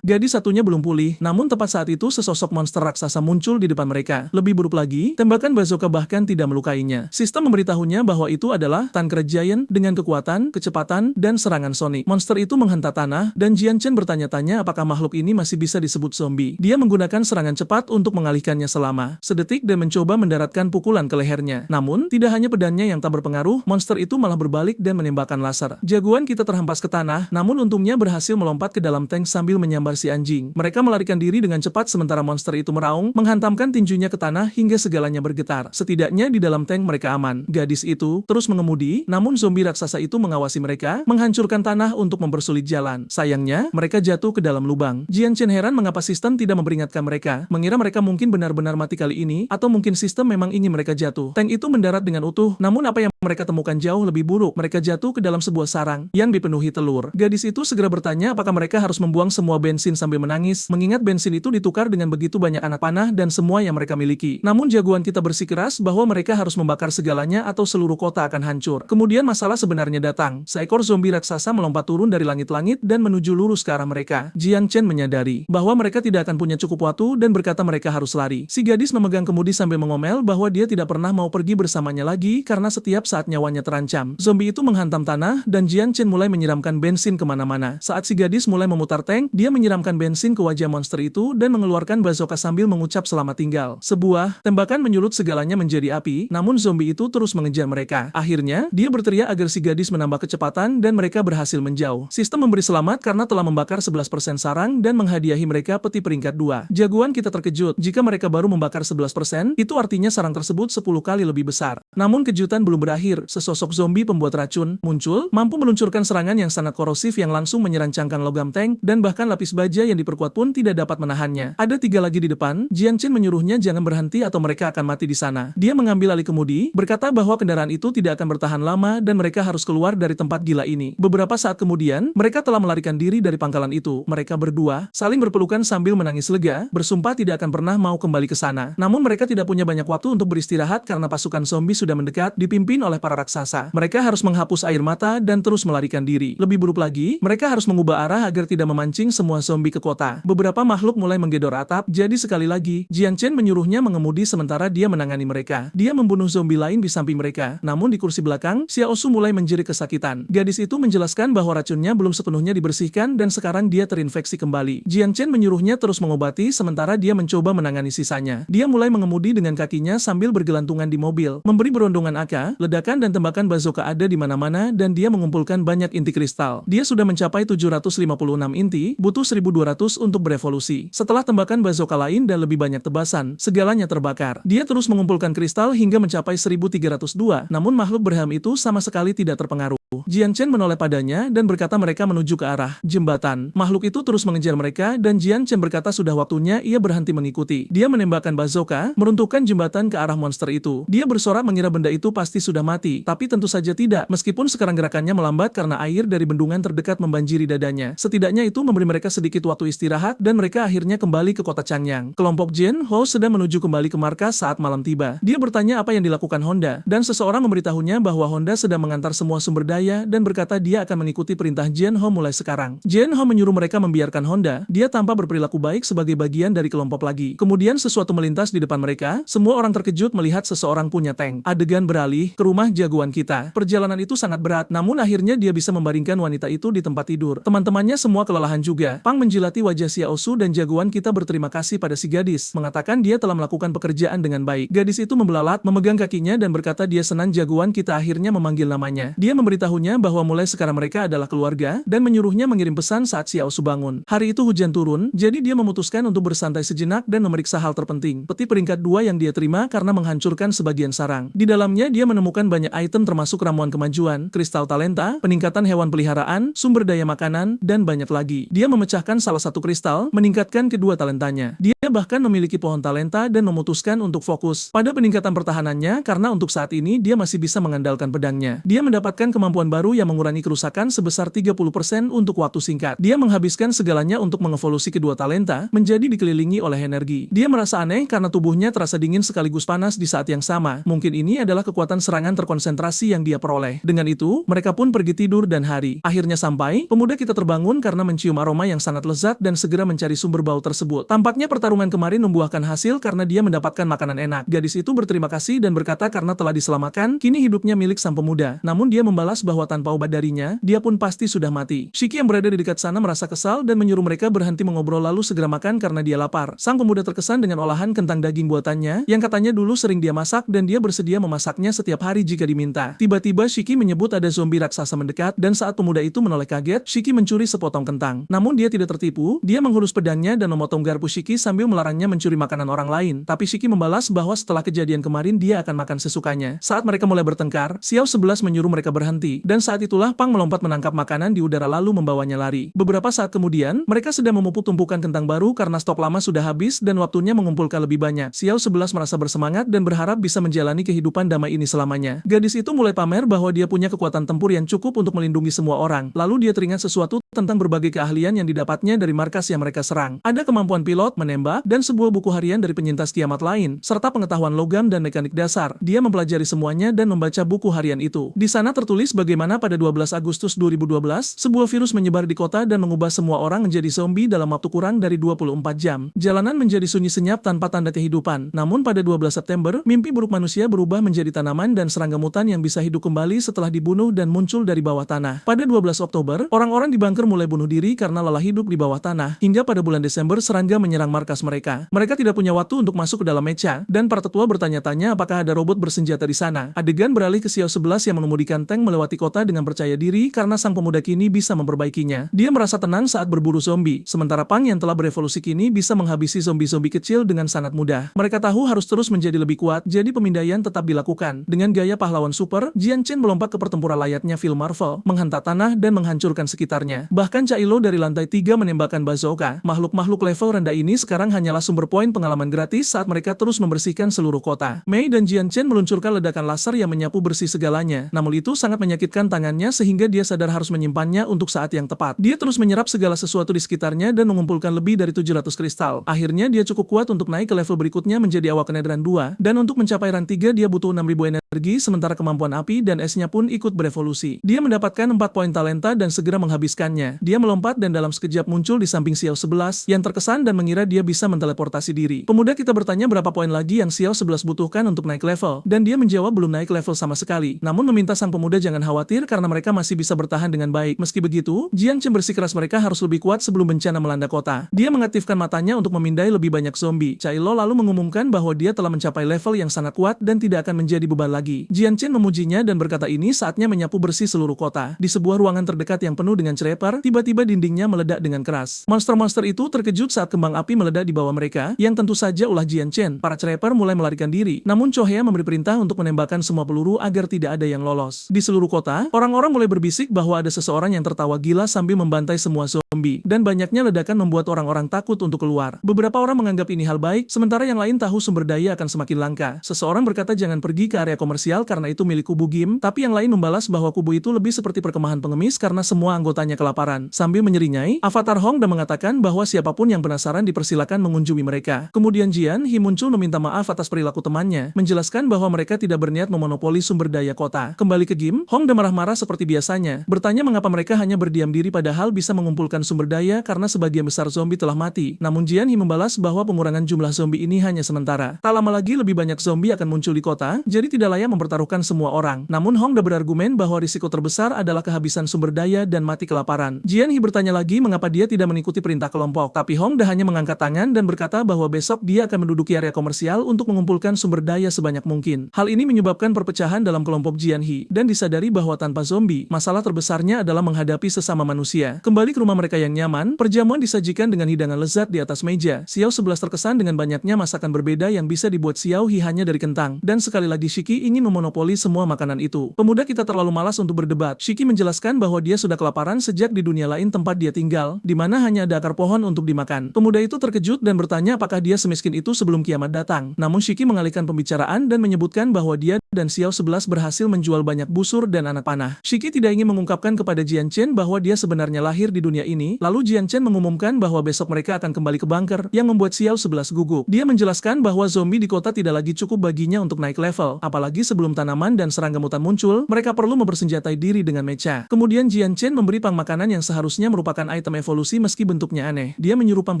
gadis satunya belum pulih, namun tepat saat itu sesosok monster raksasa muncul di depan mereka. Lebih buruk lagi, tembakan bazooka bahkan tidak melukainya. Sistem memberitahunya bahwa itu adalah Tanker Giant dengan kekuatan, kecepatan, dan serangan sonik. Monster itu menghentak tanah, dan Jian Chen bertanya-tanya apakah makhluk ini masih bisa disebut zombie. Dia menggunakan serangan cepat untuk mengalihkannya selama sedetik dan mencoba mendaratkan pukulan ke lehernya. Namun, tidak hanya pedangnya yang tak berpengaruh, monster itu malah berbalik dan menembakkan laser. Jagoan kita terhempas ke tanah, namun untungnya berhasil melompat ke dalam tank sambil menyambar si anjing. Mereka melarikan diri dengan cepat sementara monster itu meraung, menghantamkan tinjunya ke tanah hingga segalanya bergetar. Setidaknya di dalam tank mereka aman. Gadis itu terus mengemudi, namun zombie raksasa itu mengawasi mereka, menghancurkan tanah untuk mempersulit jalan. Sayangnya, mereka jatuh ke dalam lubang. Jian Chen heran mengapa sistem tidak memperingatkan mereka, mengira mereka mungkin benar-benar mati kali ini, atau mungkin sistem memang ingin mereka jatuh. Tank itu mendarat dengan utuh, namun apa yang mereka temukan jauh lebih buruk. Mereka jatuh ke dalam sebuah sarang yang dipenuhi telur. Gadis itu segera bertanya apakah mereka harus membuang semua bensin sambil menangis, mengingat bensin itu ditukar dengan begitu banyak anak panah dan semua yang mereka miliki. Namun jagoan kita bersikeras bahwa mereka harus membakar segalanya atau seluruh kota akan hancur. Kemudian masalah sebenarnya datang. Seekor zombie raksasa melompat turun dari langit-langit dan menuju lurus ke arah mereka. Jian Chen menyadari bahwa mereka tidak akan punya cukup waktu dan berkata mereka harus lari. Si gadis memegang kemudi sambil mengomel bahwa dia tidak pernah mau pergi bersamanya lagi karena setiap saat nyawanya terancam. Zombie itu menghantam tanah, dan Jian Chen mulai menyiramkan bensin kemana-mana. Saat si gadis mulai memutar tank, dia menyiramkan bensin ke wajah monster itu dan mengeluarkan bazooka sambil mengucap selamat tinggal. Sebuah tembakan menyulut segalanya menjadi api, namun zombie itu terus mengejar mereka. Akhirnya, dia berteriak agar si gadis menambah kecepatan dan mereka berhasil menjauh. Sistem memberi selamat karena telah membakar 11% sarang dan menghadiahi mereka peti peringkat 2. Jagoan kita terkejut, jika mereka baru membakar 11%, itu artinya sarang tersebut 10 kali lebih besar. Namun kejutan belum berakhir, sesosok zombie pembuat racun muncul, mampu meluncurkan serangan yang sangat korosif yang langsung menyerang cangkang logam tank, dan bahkan lapis baja yang diperkuat pun tidak dapat menahannya. Ada 3 lagi di depan, Jian Chen menyuruhnya jangan berhenti atau mereka akan mati di sana. Dia mengambil alih kemudi, berkata bahwa kendaraan itu tidak akan bertahan lama dan mereka harus keluar dari tempat gila ini. Beberapa saat kemudian, mereka telah melarikan diri dari pangkalan itu. Mereka berdua saling berpelukan sambil menangis lega, bersumpah tidak akan pernah mau kembali ke sana. Namun mereka tidak punya banyak waktu untuk beristirahat karena pasukan zombie sudah mendekat, dipimpin oleh para raksasa. Mereka harus menghapus air mata dan terus melarikan diri. Lebih buruk lagi, mereka harus mengubah arah agar tidak memancing semua zombie ke kota. Beberapa makhluk mulai menggedor atap, jadi sekali lagi, Jian Chen menyuruhnya mengemudi sementara dia menangani mereka. Dia membunuh zombie lain di samping mereka. Namun di kursi belakang, Xiao Su mulai menjerit kesakitan. Gadis itu menjelaskan bahwa racunnya belum sepenuhnya dibersihkan dan sekarang dia terinfeksi kembali. Jian Chen menyuruhnya terus mengobati sementara dia mencoba menangani sisanya. Dia mulai mengemudi dengan kakinya sambil bergelantungan di mobil, memberi berondongan AK, ledakan dan tembakan bazooka ada di mana-mana dan dia mengumpulkan banyak inti kristal. Dia sudah mencapai 756 inti, butuh 1200 untuk berevolusi. Setelah tembakan bazooka lain dan lebih banyak tebasan, segalanya terbakar. Dia terus mengumpulkan kristal hingga mencapai 1302, namun makhluk berham itu sama sekali tidak terpengaruh. Jian Chen menoleh padanya dan berkata mereka menuju ke arah jembatan. Makhluk itu terus mengejar mereka dan Jian Chen berkata sudah waktunya ia berhenti mengikuti. Dia menembakkan bazooka, meruntuhkan jembatan ke arah monster itu. Dia bersorak mengira benda itu pasti sudah mati, tapi tentu saja tidak, meskipun sekarang gerakannya melambat karena air dari bendungan terdekat membanjiri dadanya. Setidaknya itu memberi mereka sedikit waktu istirahat dan mereka akhirnya kembali ke kota Changyang. Kelompok Jian Ho sedang menuju kembali ke markas saat malam tiba. Dia bertanya apa yang dilakukan Honda, dan seseorang memberitahunya bahwa Honda sedang mengantar semua sumber daya dan berkata dia akan mengikuti perintah Jian Ho mulai sekarang. Jian Ho menyuruh mereka membiarkan Honda, dia tanpa berperilaku baik sebagai bagian dari kelompok lagi. Kemudian sesuatu melintas di depan mereka, semua orang terkejut melihat seseorang punya tank. Adegan beralih ke rumah jagoan kita. Perjalanan itu sangat berat, namun akhirnya dia bisa membaringkan wanita itu di tempat tidur. Teman-temannya semua kelelahan juga. Pang menjilati wajah Xiao Su dan jagoan kita berterima kasih pada si gadis, mengatakan dia telah melakukan pekerjaan dengan baik. Gadis itu membelalat, memegang kakinya dan berkata dia senang jagoan kita akhirnya memanggil namanya. Dia memberitahunya bahwa mulai sekarang mereka adalah keluarga dan menyuruhnya mengirim pesan saat Xiao Su bangun. Hari itu hujan turun, jadi dia memutuskan untuk bersantai sejenak dan memeriksa hal terpenting. Peti peringkat 2 yang dia terima karena menghancurkan sebagian sarang. Di dalamnya dia menemukan banyak item termasuk ramuan kemajuan, kristal talenta, peningkatan hewan peliharaan, sumber daya makanan, dan banyak lagi. Dia memecahkan salah satu kristal, meningkatkan kedua talentanya. Dia bahkan memiliki pohon talenta dan memutuskan untuk fokus pada peningkatan pertahanannya karena untuk saat ini dia masih bisa mengandalkan pedangnya. Dia mendapatkan kemampuan baru yang mengurangi kerusakan sebesar 30% untuk waktu singkat. Dia menghabiskan segalanya untuk mengevolusi kedua talenta menjadi dikelilingi oleh energi. Dia merasa aneh karena tubuhnya terasa dingin sekaligus panas di saat yang sama. Mungkin ini adalah kekuatan serangan terkonsentrasi yang dia peroleh. Dengan itu, mereka pun pergi tidur dan hari. Akhirnya sampai, pemuda kita terbangun karena mencium aroma yang sangat lezat dan segera mencari sumber bau tersebut. Tampaknya pertarungan kemarin membuahkan hasil karena dia mendapatkan makanan enak. Gadis itu berterima kasih dan berkata karena telah diselamatkan, kini hidupnya milik sang pemuda. Namun dia membalas bahwa tanpa obat darinya, dia pun pasti sudah mati. Shiki yang berada di dekat sana merasa kesal dan menyuruh mereka berhenti mengobrol lalu segera makan karena dia lapar. Sang pemuda terkesan dengan olahan kentang daging buatannya, yang katanya dulu sering dia masak dan dia bersedia memasaknya setiap hari jika diminta. Tiba-tiba Shiki menyebut ada zombie raksasa mendekat dan saat pemuda itu menoleh kaget, Shiki mencuri sepotong kentang. Namun dia tidak tertipu, dia menghunus pedangnya dan memotong garpu Shiki sambil melarangnya mencuri makanan orang lain. Tapi Shiki membalas bahwa setelah kejadian kemarin dia akan makan sesukanya. Saat mereka mulai bertengkar, Xiao 11 menyuruh mereka berhenti dan saat itulah Pang melompat menangkap makanan di udara lalu membawanya lari. Beberapa saat kemudian, mereka sedang memupuk tumpukan kentang baru karena stok lama sudah habis dan waktunya mengumpulkan lebih banyak. Xiao 11 merasa bersemangat dan berharap bisa menjalani kehidupan damai ini selamanya. Gadis itu mulai pamer bahwa dia punya kekuatan tempur yang cukup untuk melindungi semua orang. Lalu dia teringat sesuatu tentang berbagai keahlian yang didapatnya dari markas yang mereka serang. Ada kemampuan pilot, menembak, dan sebuah buku harian dari penyintas kiamat lain, serta pengetahuan logam dan mekanik dasar. Dia mempelajari semuanya dan membaca buku harian itu. Di sana tertulis bagaimana pada 12 Agustus 2012, sebuah virus menyebar di kota dan mengubah semua orang menjadi zombie dalam waktu kurang dari 24 jam. Jalanan menjadi sunyi senyap tanpa tanda kehidupan. Namun pada 12 September, mimpi buruk manusia berubah menjadi tanaman dan serangga mutan yang bisa hidup kembali setelah dibunuh dan muncul dari bawah tanah. Pada 12 Oktober, orang-orang di bunker mulai bunuh diri karena lelah hidup di bawah tanah. Hingga pada bulan Desember, serangga menyerang markas mereka. Mereka tidak punya waktu untuk masuk ke dalam mecha, dan para tetua bertanya-tanya apakah ada robot bersenjata di sana. Adegan beralih ke Xiao 11 yang mengemudikan tank melewati kota dengan percaya diri karena sang pemuda kini bisa memperbaikinya. Dia merasa tenang saat berburu zombie, sementara Pang yang telah berevolusi kini bisa menghabisi zombie-zombie kecil dengan sangat mudah. Mereka tahu harus terus menjadi lebih kuat, jadi pemindaian tetap dilakukan. Dengan gaya pahlawan super, Jian Chen melompat ke pertempuran layaknya film Marvel, menghantam tanah dan menghancurkan sekitarnya. Bahkan Cailo dari lantai 3 menembakkan bazooka. Makhluk-makhluk level rendah ini sekarang hanyalah sumber poin pengalaman gratis saat mereka terus membersihkan seluruh kota. Mei dan Jian Chen meluncurkan ledakan laser yang menyapu bersih segalanya. Namun itu sangat menyakitkan tangannya sehingga dia sadar harus menyimpannya untuk saat yang tepat. Dia terus menyerap segala sesuatu di sekitarnya dan mengumpulkan lebih dari 700 kristal. Akhirnya dia cukup kuat untuk naik ke level berikutnya menjadi awak kenedran 2, dan untuk mencapai rang 3 dia butuh 6000 energi, sementara kemampuan api dan esnya pun ikut berevolusi. Dia mendapatkan 4 poin talenta dan segera menghabiskannya. Dia melompat dan dalam sekejap muncul di samping Xiao 11 yang terkesan dan mengira dia bisa menteleportasi diri. Pemuda kita bertanya berapa poin lagi yang Xiao 11 butuhkan untuk naik level, dan dia menjawab belum naik level sama sekali. Namun meminta sang pemuda jangan khawatir karena mereka masih bisa bertahan dengan baik. Meski begitu, Jian Chen bersikeras mereka harus lebih kuat sebelum bencana melanda kota. Dia mengaktifkan matanya untuk memindai lebih banyak zombie. Cailo lalu mengumumkan bahwa dia telah mencapai level yang sangat kuat dan tidak akan menjadi beban lagi. Jian Chen memujinya dan berkata ini saatnya menyapu bersih seluruh kota. Di sebuah ruangan terdekat yang penuh dengan cerepar, tiba-tiba dindingnya meledak dengan keras. Monster-monster itu terkejut saat kembang api meledak di bawah mereka, yang tentu saja ulah Jian Chen. Para cerepar mulai melarikan diri, namun Cho Hea memberi perintah untuk menembakkan semua peluru agar tidak ada yang lolos. Di seluruh kota, orang-orang mulai berbisik bahwa ada seseorang yang tertawa gila sambil membantai semua zombie, dan banyaknya ledakan membuat orang-orang takut untuk keluar. Beberapa orang menganggap ini hal baik, sementara yang lain tahu sumber daya akan semakin langka. Seseorang berkata jangan pergi ke area komersial karena itu milik kubu Gim, tapi yang lain membalas bahwa kubu itu lebih seperti perkemahan pengemis karena semua anggotanya kelaparan. Sambil menyeringai, Avatar Hong dan mengatakan bahwa siapapun yang penasaran dipersilakan mengunjungi mereka. Kemudian Jian He muncul meminta maaf atas perilaku temannya, menjelaskan bahwa mereka tidak berniat memonopoli sumber daya kota. Kembali ke Gim, Hong dan marah-marah seperti biasanya, bertanya mengapa mereka hanya berdiam diri padahal bisa mengumpulkan sumber daya karena sebagian besar zombie telah mati. Namun Jian He membalas bahwa pengurangan jumlah zombie ini hanya sementara. Tak lama lagi lebih banyak zombie akan muncul di kota, jadi tidak layak mempertaruhkan semua orang. Namun Hong berargumen bahwa risiko terbesar adalah kehabisan sumber daya dan mati kelaparan. Jian He bertanya lagi mengapa dia tidak mengikuti perintah kelompok, tapi Hong hanya mengangkat tangan dan berkata bahwa besok dia akan menduduki area komersial untuk mengumpulkan sumber daya sebanyak mungkin. Hal ini menyebabkan perpecahan dalam kelompok Jian He, dan disadari bahwa tanpa zombie, masalah terbesarnya adalah menghadapi sesama manusia. Kembali ke rumah mereka yang nyaman, perjamuan disajikan dengan hidangan lezat di atas meja. Xiao 11 terkesan dengan banyaknya masakan berbeda yang bisa dibuat Xiao He hanya dari kentang, dan sekali lagi Shiki ingin memonopoli semua makanan itu. Pemuda kita terlalu malas untuk berdebat. Shiki menjelaskan bahwa dia sudah kelaparan sejak di dunia lain tempat dia tinggal, di mana hanya ada akar pohon untuk dimakan. Pemuda itu terkejut dan bertanya apakah dia semiskin itu sebelum kiamat datang. Namun Shiki mengalihkan pembicaraan dan menyebutkan bahwa dia dan Xiao 11 berhasil menjual banyak busur dan anak panah. Shiki tidak ingin mengungkapkan kepada Jian Chen bahwa dia sebenarnya lahir di dunia ini, lalu Jian Chen mengumumkan bahwa besok mereka akan kembali ke bunker, yang membuat Xiao 11 gugup. Dia menjelaskan bahwa zombie di kota tidak lagi cukup baginya untuk naik level, apalagi sebelum tanaman dan serangga mutan muncul, mereka perlu mempersenjatai diri dengan mecha. Kemudian Jian Chen memberi Pang makanan yang seharusnya merupakan item evolusi meski bentuknya aneh. Dia menyuruh Pang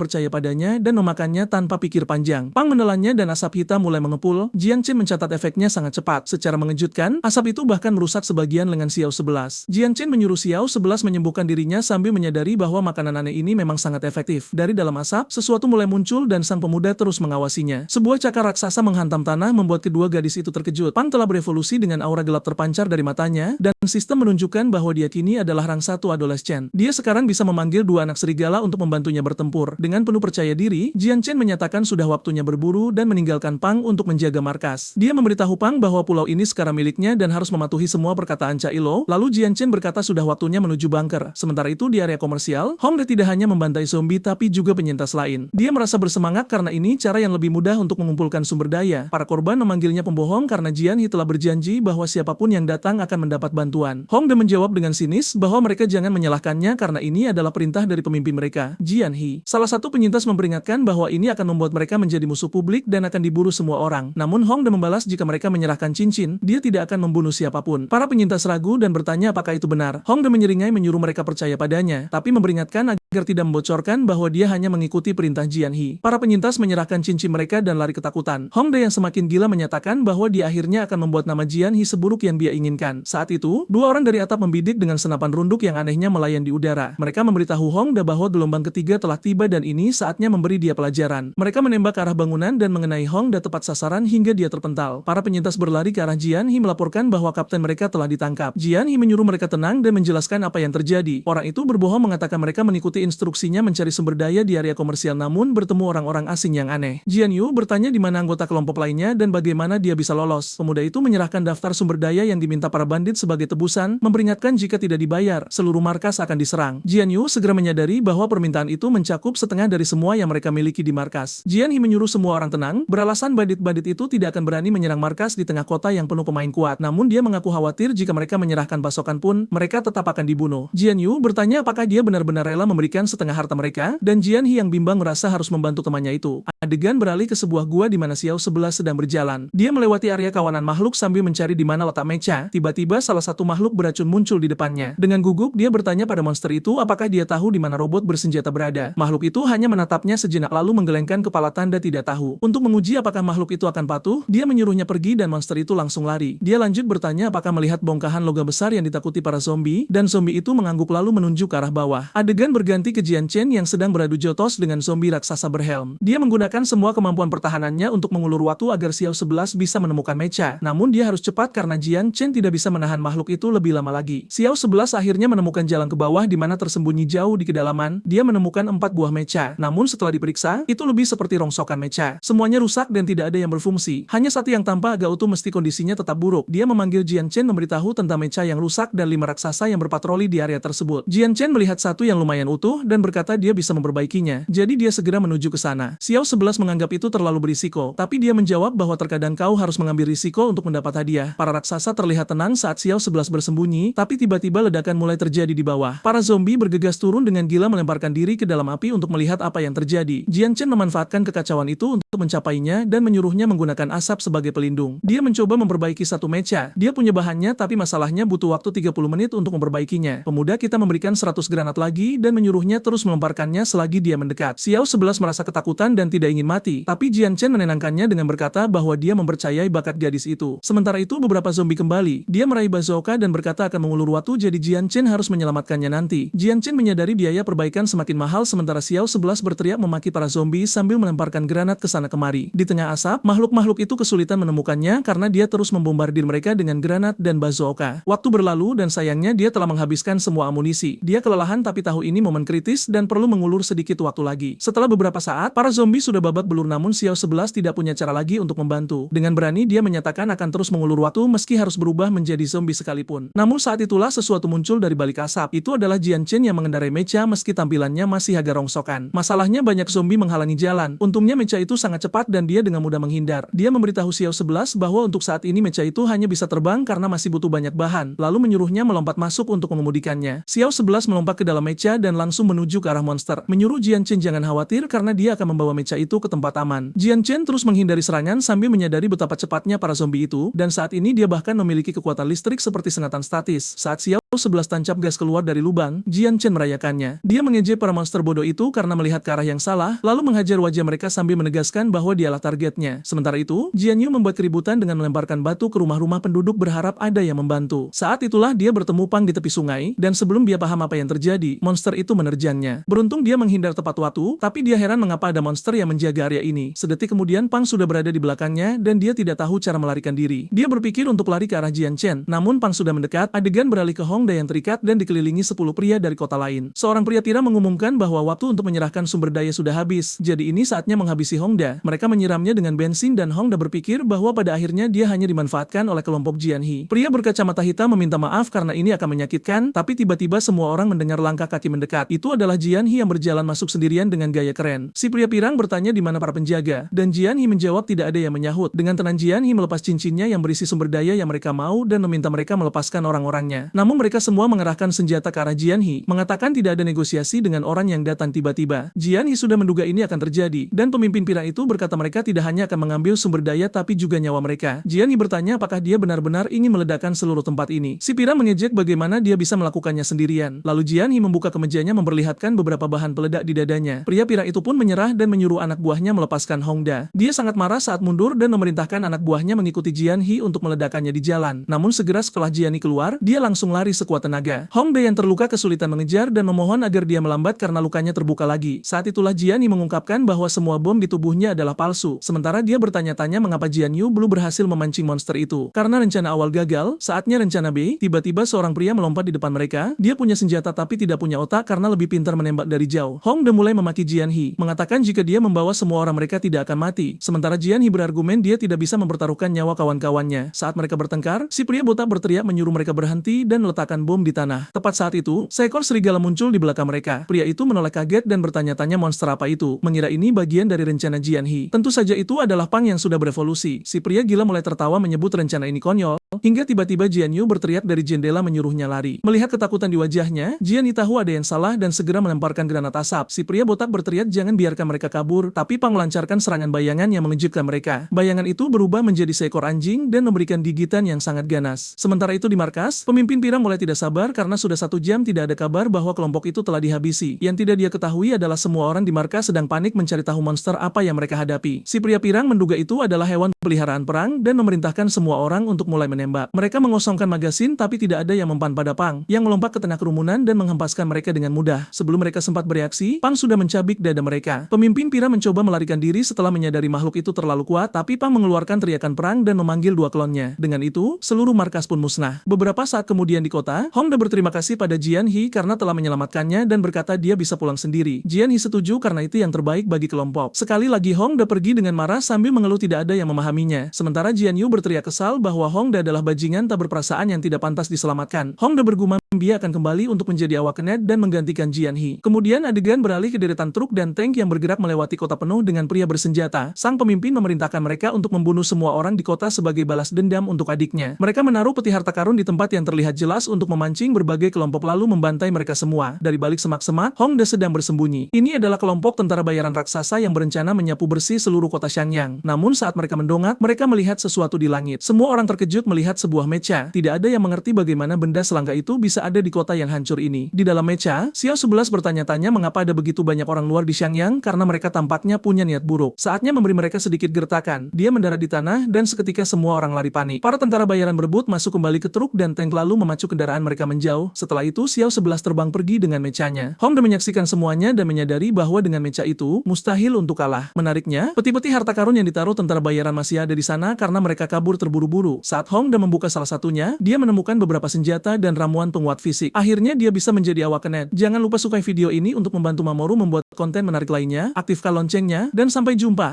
percaya padanya dan memakannya tanpa pikir panjang. Pang menelannya dan asap hitam mulai mengepul. Jian Chen mencatat efeknya sangat cepat. Secara mengejutkan, asap itu bahkan merusak sebagian lengan Xiao 11. Jian Chen menyuruh Xiao 11 menyembuhkan dirinya sambil menyadari bahwa makanan aneh ini memang sangat efektif. Dari dalam asap, sesuatu mulai muncul dan sang pemuda terus mengawasinya. Sebuah cakar raksasa menghantam tanah membuat kedua gadis itu terkejut. Pang telah berevolusi dengan aura gelap terpancar dari matanya, dan sistem menunjukkan bahwa dia kini adalah rang 1 adolescen. Dia sekarang bisa memanggil 2 anak serigala untuk membantunya bertempur. Dengan penuh percaya diri, Jian Chen menyatakan sudah waktunya berburu dan meninggalkan Pang untuk menjaga markas. Dia memberitahu Pang bahwa pulau ini sekarang miliknya dan harus mematuhi semua perkataan Cailo. Lalu Jian Chen berkata sudah waktunya menuju bunker. Sementara itu di area komersial, Hongdae tidak hanya membantai zombie tapi juga penyintas lain. Dia merasa bersemangat karena ini cara yang lebih mudah untuk mengumpulkan sumber daya. Para korban memanggilnya pembohong karena Jian Jian He telah berjanji bahwa siapapun yang datang akan mendapat bantuan. Hongde menjawab dengan sinis bahwa mereka jangan menyalahkannya karena ini adalah perintah dari pemimpin mereka, Jian He. Salah satu penyintas memperingatkan bahwa ini akan membuat mereka menjadi musuh publik dan akan diburu semua orang. Namun Hongde membalas jika mereka menyerahkan cincin, dia tidak akan membunuh siapapun. Para penyintas ragu dan bertanya apakah itu benar. Hongde menyeringai menyuruh mereka percaya padanya, tapi memperingatkan agar tidak membocorkan bahwa dia hanya mengikuti perintah Jian He. Para penyintas menyerahkan cincin mereka dan lari ketakutan. Hongde yang semakin gila menyatakan bahwa dia akhirnya akan membuat nama Jian He seburuk yang dia inginkan. Saat itu, dua orang dari atap membidik dengan senapan runduk yang anehnya melayang di udara. Mereka memberitahu Hongde bahwa gelombang ketiga telah tiba dan ini saatnya memberi dia pelajaran. Mereka menembak ke arah bangunan dan mengenai Hongde tepat sasaran hingga dia terpental. Para penyintas berlari ke arah Jian He melaporkan bahwa kapten mereka telah ditangkap. Jian He menyuruh mereka tenang dan menjelaskan apa yang terjadi. Orang itu berbohong mengatakan mereka mengikuti instruksinya mencari sumber daya di area komersial namun bertemu orang-orang asing yang aneh. Jian Yu bertanya di mana anggota kelompok lainnya dan bagaimana dia bisa lolos. Pemuda itu menyerahkan daftar sumber daya yang diminta para bandit sebagai tebusan, memperingatkan jika tidak dibayar, seluruh markas akan diserang. Jian Yu segera menyadari bahwa permintaan itu mencakup setengah dari semua yang mereka miliki di markas. Jian He menyuruh semua orang tenang, beralasan bandit-bandit itu tidak akan berani menyerang markas di tengah kota yang penuh pemain kuat. Namun dia mengaku khawatir jika mereka menyerahkan pasokan pun, mereka tetap akan dibunuh. Jian Yu bertanya apakah dia benar-benar rela memberikan setengah harta mereka, dan Jian He yang bimbang merasa harus membantu temannya itu. Adegan beralih ke sebuah gua di mana Xiao 11 sedang berjalan. Dia melewati area kawanan makhluk sambil mencari di mana letak mecha. Tiba-tiba salah satu makhluk beracun muncul di depannya. Dengan gugup dia bertanya pada monster itu apakah dia tahu di mana robot bersenjata berada. Makhluk itu hanya menatapnya sejenak lalu menggelengkan kepala tanda tidak tahu. Untuk menguji apakah makhluk itu akan patuh, dia menyuruhnya pergi dan monster itu langsung lari. Dia lanjut bertanya apakah melihat bongkahan logam besar yang ditakuti para zombie, dan zombie itu mengangguk lalu menunjuk ke arah bawah. Adegan berganti ke Jian Chen yang sedang beradu jotos dengan zombie raksasa berhelm. Dia menggunakan semua kemampuan pertahanannya untuk mengulur waktu agar Xiao 11 bisa menemukan mecha. Namun dia harus cepat karena Jian Chen tidak bisa menahan makhluk itu lebih lama lagi. Xiao 11 akhirnya menemukan jalan ke bawah di mana tersembunyi jauh di kedalaman. Dia menemukan 4 buah mecha. Namun setelah diperiksa, itu lebih seperti rongsokan mecha. Semuanya rusak dan tidak ada yang berfungsi. Hanya satu yang tampak agak utuh meski kondisinya tetap buruk. Dia memanggil Jian Chen memberitahu tentang mecha yang rusak dan 5 raksasa yang berpatroli di area tersebut. Jian Chen melihat satu yang lumayan utuh dan berkata dia bisa memperbaikinya. Jadi dia segera menuju ke sana. Xiao 11 menganggap itu terlalu berisiko, tapi dia menjawab bahwa terkadang kau harus mengambil risiko untuk mendapat hadiah. Para raksasa terlihat tenang saat Xiao 11 bersembunyi, tapi tiba-tiba ledakan mulai terjadi di bawah. Para zombie bergegas turun dengan gila melemparkan diri ke dalam api untuk melihat apa yang terjadi. Jian Chen memanfaatkan kekacauan itu untuk mencapainya dan menyuruhnya menggunakan asap sebagai pelindung. Dia mencoba memperbaiki satu mecha. Dia punya bahannya tapi masalahnya butuh waktu 30 menit untuk memperbaikinya. Pemuda kita memberikan 100 granat lagi dan menyuruhnya terus melemparkannya selagi dia mendekat. Xiao 11 merasa ketakutan dan tidak ingin mati, tapi Jian Chen menenangkannya dengan berkata bahwa dia mempercayai bakat gadis itu. Sementara itu beberapa zombie kembali. Dia meraih bazooka dan berkata akan mengulur waktu jadi Jian Chen harus menyelamatkannya nanti. Jian Chen menyadari biaya perbaikan semakin mahal sementara Xiao 11 berteriak memaki para zombie sambil melemparkan granat ke sana kemari. Di tengah asap, makhluk-makhluk itu kesulitan menemukannya karena dia terus membombardir mereka dengan granat dan bazooka. Waktu berlalu dan sayangnya dia telah menghabiskan semua amunisi. Dia kelelahan tapi tahu ini momen kritis dan perlu mengulur sedikit waktu lagi. Setelah beberapa saat, para zombie sudah babak belur namun Xiao 11 tidak punya cara lagi untuk membantu. Dengan berani dia menyatakan akan terus mengulur waktu meski harus berubah menjadi zombie sekalipun. Namun saat itulah sesuatu muncul dari balik asap. Itu adalah Jian Chen yang mengendarai mecha meski tampilannya masih agak rongsokan. Masalahnya banyak zombie menghalangi jalan. Untungnya mecha itu sangat cepat dan dia dengan mudah menghindar. Dia memberitahu Xiao 11 bahwa untuk saat ini mecha itu hanya bisa terbang karena masih butuh banyak bahan. Lalu menyuruhnya melompat masuk untuk mengemudikannya. Xiao 11 melompat ke dalam mecha dan langsung menuju ke arah monster. Menyuruh Jian Chen jangan khawatir karena dia akan membawa mecha itu ke tempat aman. Jian Chen terus menghindari serangan sambil menyadari betapa cepatnya para zombie itu, dan saat ini dia bahkan memiliki kekuatan listrik seperti senatan statis. Saat Xiao 11 tancap gas keluar dari lubang, Jian Chen merayakannya. Dia mengejek para monster bodoh itu karena melihat ke arah yang salah, lalu menghajar wajah mereka sambil menegaskan bahwa dialah targetnya. Sementara itu, Jian Yu membuat keributan dengan melemparkan batu ke rumah-rumah penduduk berharap ada yang membantu. Saat itulah dia bertemu Pang di tepi sungai, dan sebelum dia paham apa yang terjadi, monster itu menerjangnya. Beruntung dia menghindar tepat waktu, tapi dia heran mengapa ada monster yang menjaga area ini. Sedetik kemudian Pang sudah berada di belakangnya dan dia tidak tahu cara melarikan diri. Dia berpikir untuk lari ke arah Jian Chen, namun Pang sudah mendekat. Adegan beralih ke Hong Hongda yang terikat dan dikelilingi 10 pria dari kota lain. Seorang pria Tira mengumumkan bahwa waktu untuk menyerahkan sumber daya sudah habis, jadi ini saatnya menghabisi Hongda. Mereka menyiramnya dengan bensin dan Hongda berpikir bahwa pada akhirnya dia hanya dimanfaatkan oleh kelompok Jianhe. Pria berkacamata hitam meminta maaf karena ini akan menyakitkan, tapi tiba-tiba semua orang mendengar langkah kaki mendekat. Itu adalah Jianhe yang berjalan masuk sendirian dengan gaya keren. Si pria pirang bertanya di mana para penjaga, dan Jianhe menjawab tidak ada yang menyahut. Dengan tenang Jianhe melepas cincinnya yang berisi sumber daya yang mereka mau dan meminta mereka melepaskan orang-orangnya. Namun mereka semua mengerahkan senjata ke arah Jianhe, mengatakan tidak ada negosiasi dengan orang yang datang tiba-tiba. Jianhe sudah menduga ini akan terjadi, dan pemimpin pirang itu berkata mereka tidak hanya akan mengambil sumber daya tapi juga nyawa mereka. Jianhe bertanya apakah dia benar-benar ingin meledakkan seluruh tempat ini. Si pirang mengejek bagaimana dia bisa melakukannya sendirian. Lalu Jianhe membuka kemejanya memperlihatkan beberapa bahan peledak di dadanya. Pria pirang itu pun menyerah dan menyuruh anak buahnya melepaskan Hongda. Dia sangat marah saat mundur dan memerintahkan anak buahnya mengikuti Jianhe untuk meledakkannya di jalan. Namun segera setelah Jianhe keluar, dia langsung lari sekuat tenaga. Hongda yang terluka kesulitan mengejar dan memohon agar dia melambat karena lukanya terbuka lagi. Saat itulah Jianhe mengungkapkan bahwa semua bom di tubuhnya adalah palsu. Sementara dia bertanya-tanya mengapa Jian Yu belum berhasil memancing monster itu. Karena rencana awal gagal, saatnya rencana B, tiba-tiba seorang pria melompat di depan mereka. Dia punya senjata tapi tidak punya otak karena lebih pintar menembak dari jauh. Hongda mulai memaki Jianhe, mengatakan jika dia membawa semua orang mereka tidak akan mati. Sementara Jianhe berargumen dia tidak bisa mempertaruhkan nyawa kawan-kawannya. Saat mereka bertengkar, si pria botak berteriak menyuruh mereka berhenti dan meletakkan bom di tanah. Tepat saat itu, seekor serigala muncul di belakang mereka. Pria itu menoleh kaget dan bertanya-tanya monster apa itu, mengira ini bagian dari rencana Jianhe. Tentu saja itu adalah Pang yang sudah berevolusi. Si pria gila mulai tertawa menyebut rencana ini konyol, hingga tiba-tiba Jian Yu berteriak dari jendela menyuruhnya lari. Melihat ketakutan di wajahnya, Jianhe tahu ada yang salah dan segera melemparkan granat asap. Si pria botak berteriak jangan biarkan mereka kabur, tapi Pang melancarkan serangan bayangan yang mengejutkan mereka. Bayangan itu berubah menjadi seekor anjing dan memberikan gigitan yang sangat ganas. Sementara itu di markas, pemimpin pirang mulai tidak sabar karena sudah 1 jam tidak ada kabar bahwa kelompok itu telah dihabisi. Yang tidak dia ketahui adalah semua orang di markas sedang panik mencari tahu monster apa yang mereka hadapi. Si pria pirang menduga itu adalah hewan peliharaan perang dan memerintahkan semua orang untuk mulai menembak. Mereka mengosongkan magasin tapi tidak ada yang mempan pada Pang, yang melompat ke tengah kerumunan dan menghempaskan mereka dengan mudah. Sebelum mereka sempat bereaksi, Pang sudah mencabik dada mereka. Pemimpin pirang mencoba melarikan diri setelah menyadari makhluk itu terlalu kuat, tapi Pang mengeluarkan teriakan perang dan memanggil 2 klonnya. Dengan itu, seluruh markas pun musnah. Beberapa saat kemudian di kota, Hongda berterima kasih pada Jianhe karena telah menyelamatkannya dan berkata dia bisa pulang sendiri. Jianhe setuju karena itu yang terbaik bagi kelompok. Sekali lagi Hongda pergi dengan marah sambil mengeluh tidak ada yang memahaminya. Sementara Jian Yu berteriak kesal bahwa Hongda adalah bajingan tak berperasaan yang tidak pantas diselamatkan. Hongda bergumam dia akan kembali untuk menjadi awak net dan menggantikan Jianhe. Kemudian adegan beralih ke deretan truk dan tank yang bergerak melewati kota penuh dengan pria bersenjata. Sang pemimpin memerintahkan mereka untuk membunuh semua orang di kota sebagai balas dendam untuk adiknya. Mereka menaruh peti harta karun di tempat yang terlihat jelas untuk memancing berbagai kelompok lalu membantai mereka semua. Dari balik semak-semak, Hongda sedang bersembunyi. Ini adalah kelompok tentara bayaran raksasa yang berencana menyapu bersih seluruh kota Xiangyang. Namun saat mereka mendongak, mereka melihat sesuatu di langit. Semua orang terkejut melihat sebuah mecha. Tidak ada yang mengerti bagaimana benda selangka itu bisa ada di kota yang hancur ini. Di dalam mecha, Xiao 11 bertanya-tanya mengapa ada begitu banyak orang luar di Xiangyang karena mereka tampaknya punya niat buruk. Saatnya memberi mereka sedikit gertakan. Dia mendarat di tanah dan seketika semua orang lari panik. Para tentara bayaran berebut masuk kembali ke truk dan tank lalu memacu kendaraan mereka menjauh. Setelah itu Xiao 11 terbang pergi dengan mechanya. Hongda menyaksikan semuanya dan menyadari bahwa dengan mecha itu mustahil untuk kalah. Menariknya, peti-peti harta karun yang ditaruh tentara bayaran masih ada di sana karena mereka kabur terburu-buru. Saat Hongda membuka salah satunya, dia menemukan beberapa senjata dan ramuan penguat fisik. Akhirnya dia bisa menjadi awak net. Jangan lupa sukai video ini untuk membantu Mamoru membuat konten menarik lainnya, aktifkan loncengnya, dan sampai jumpa.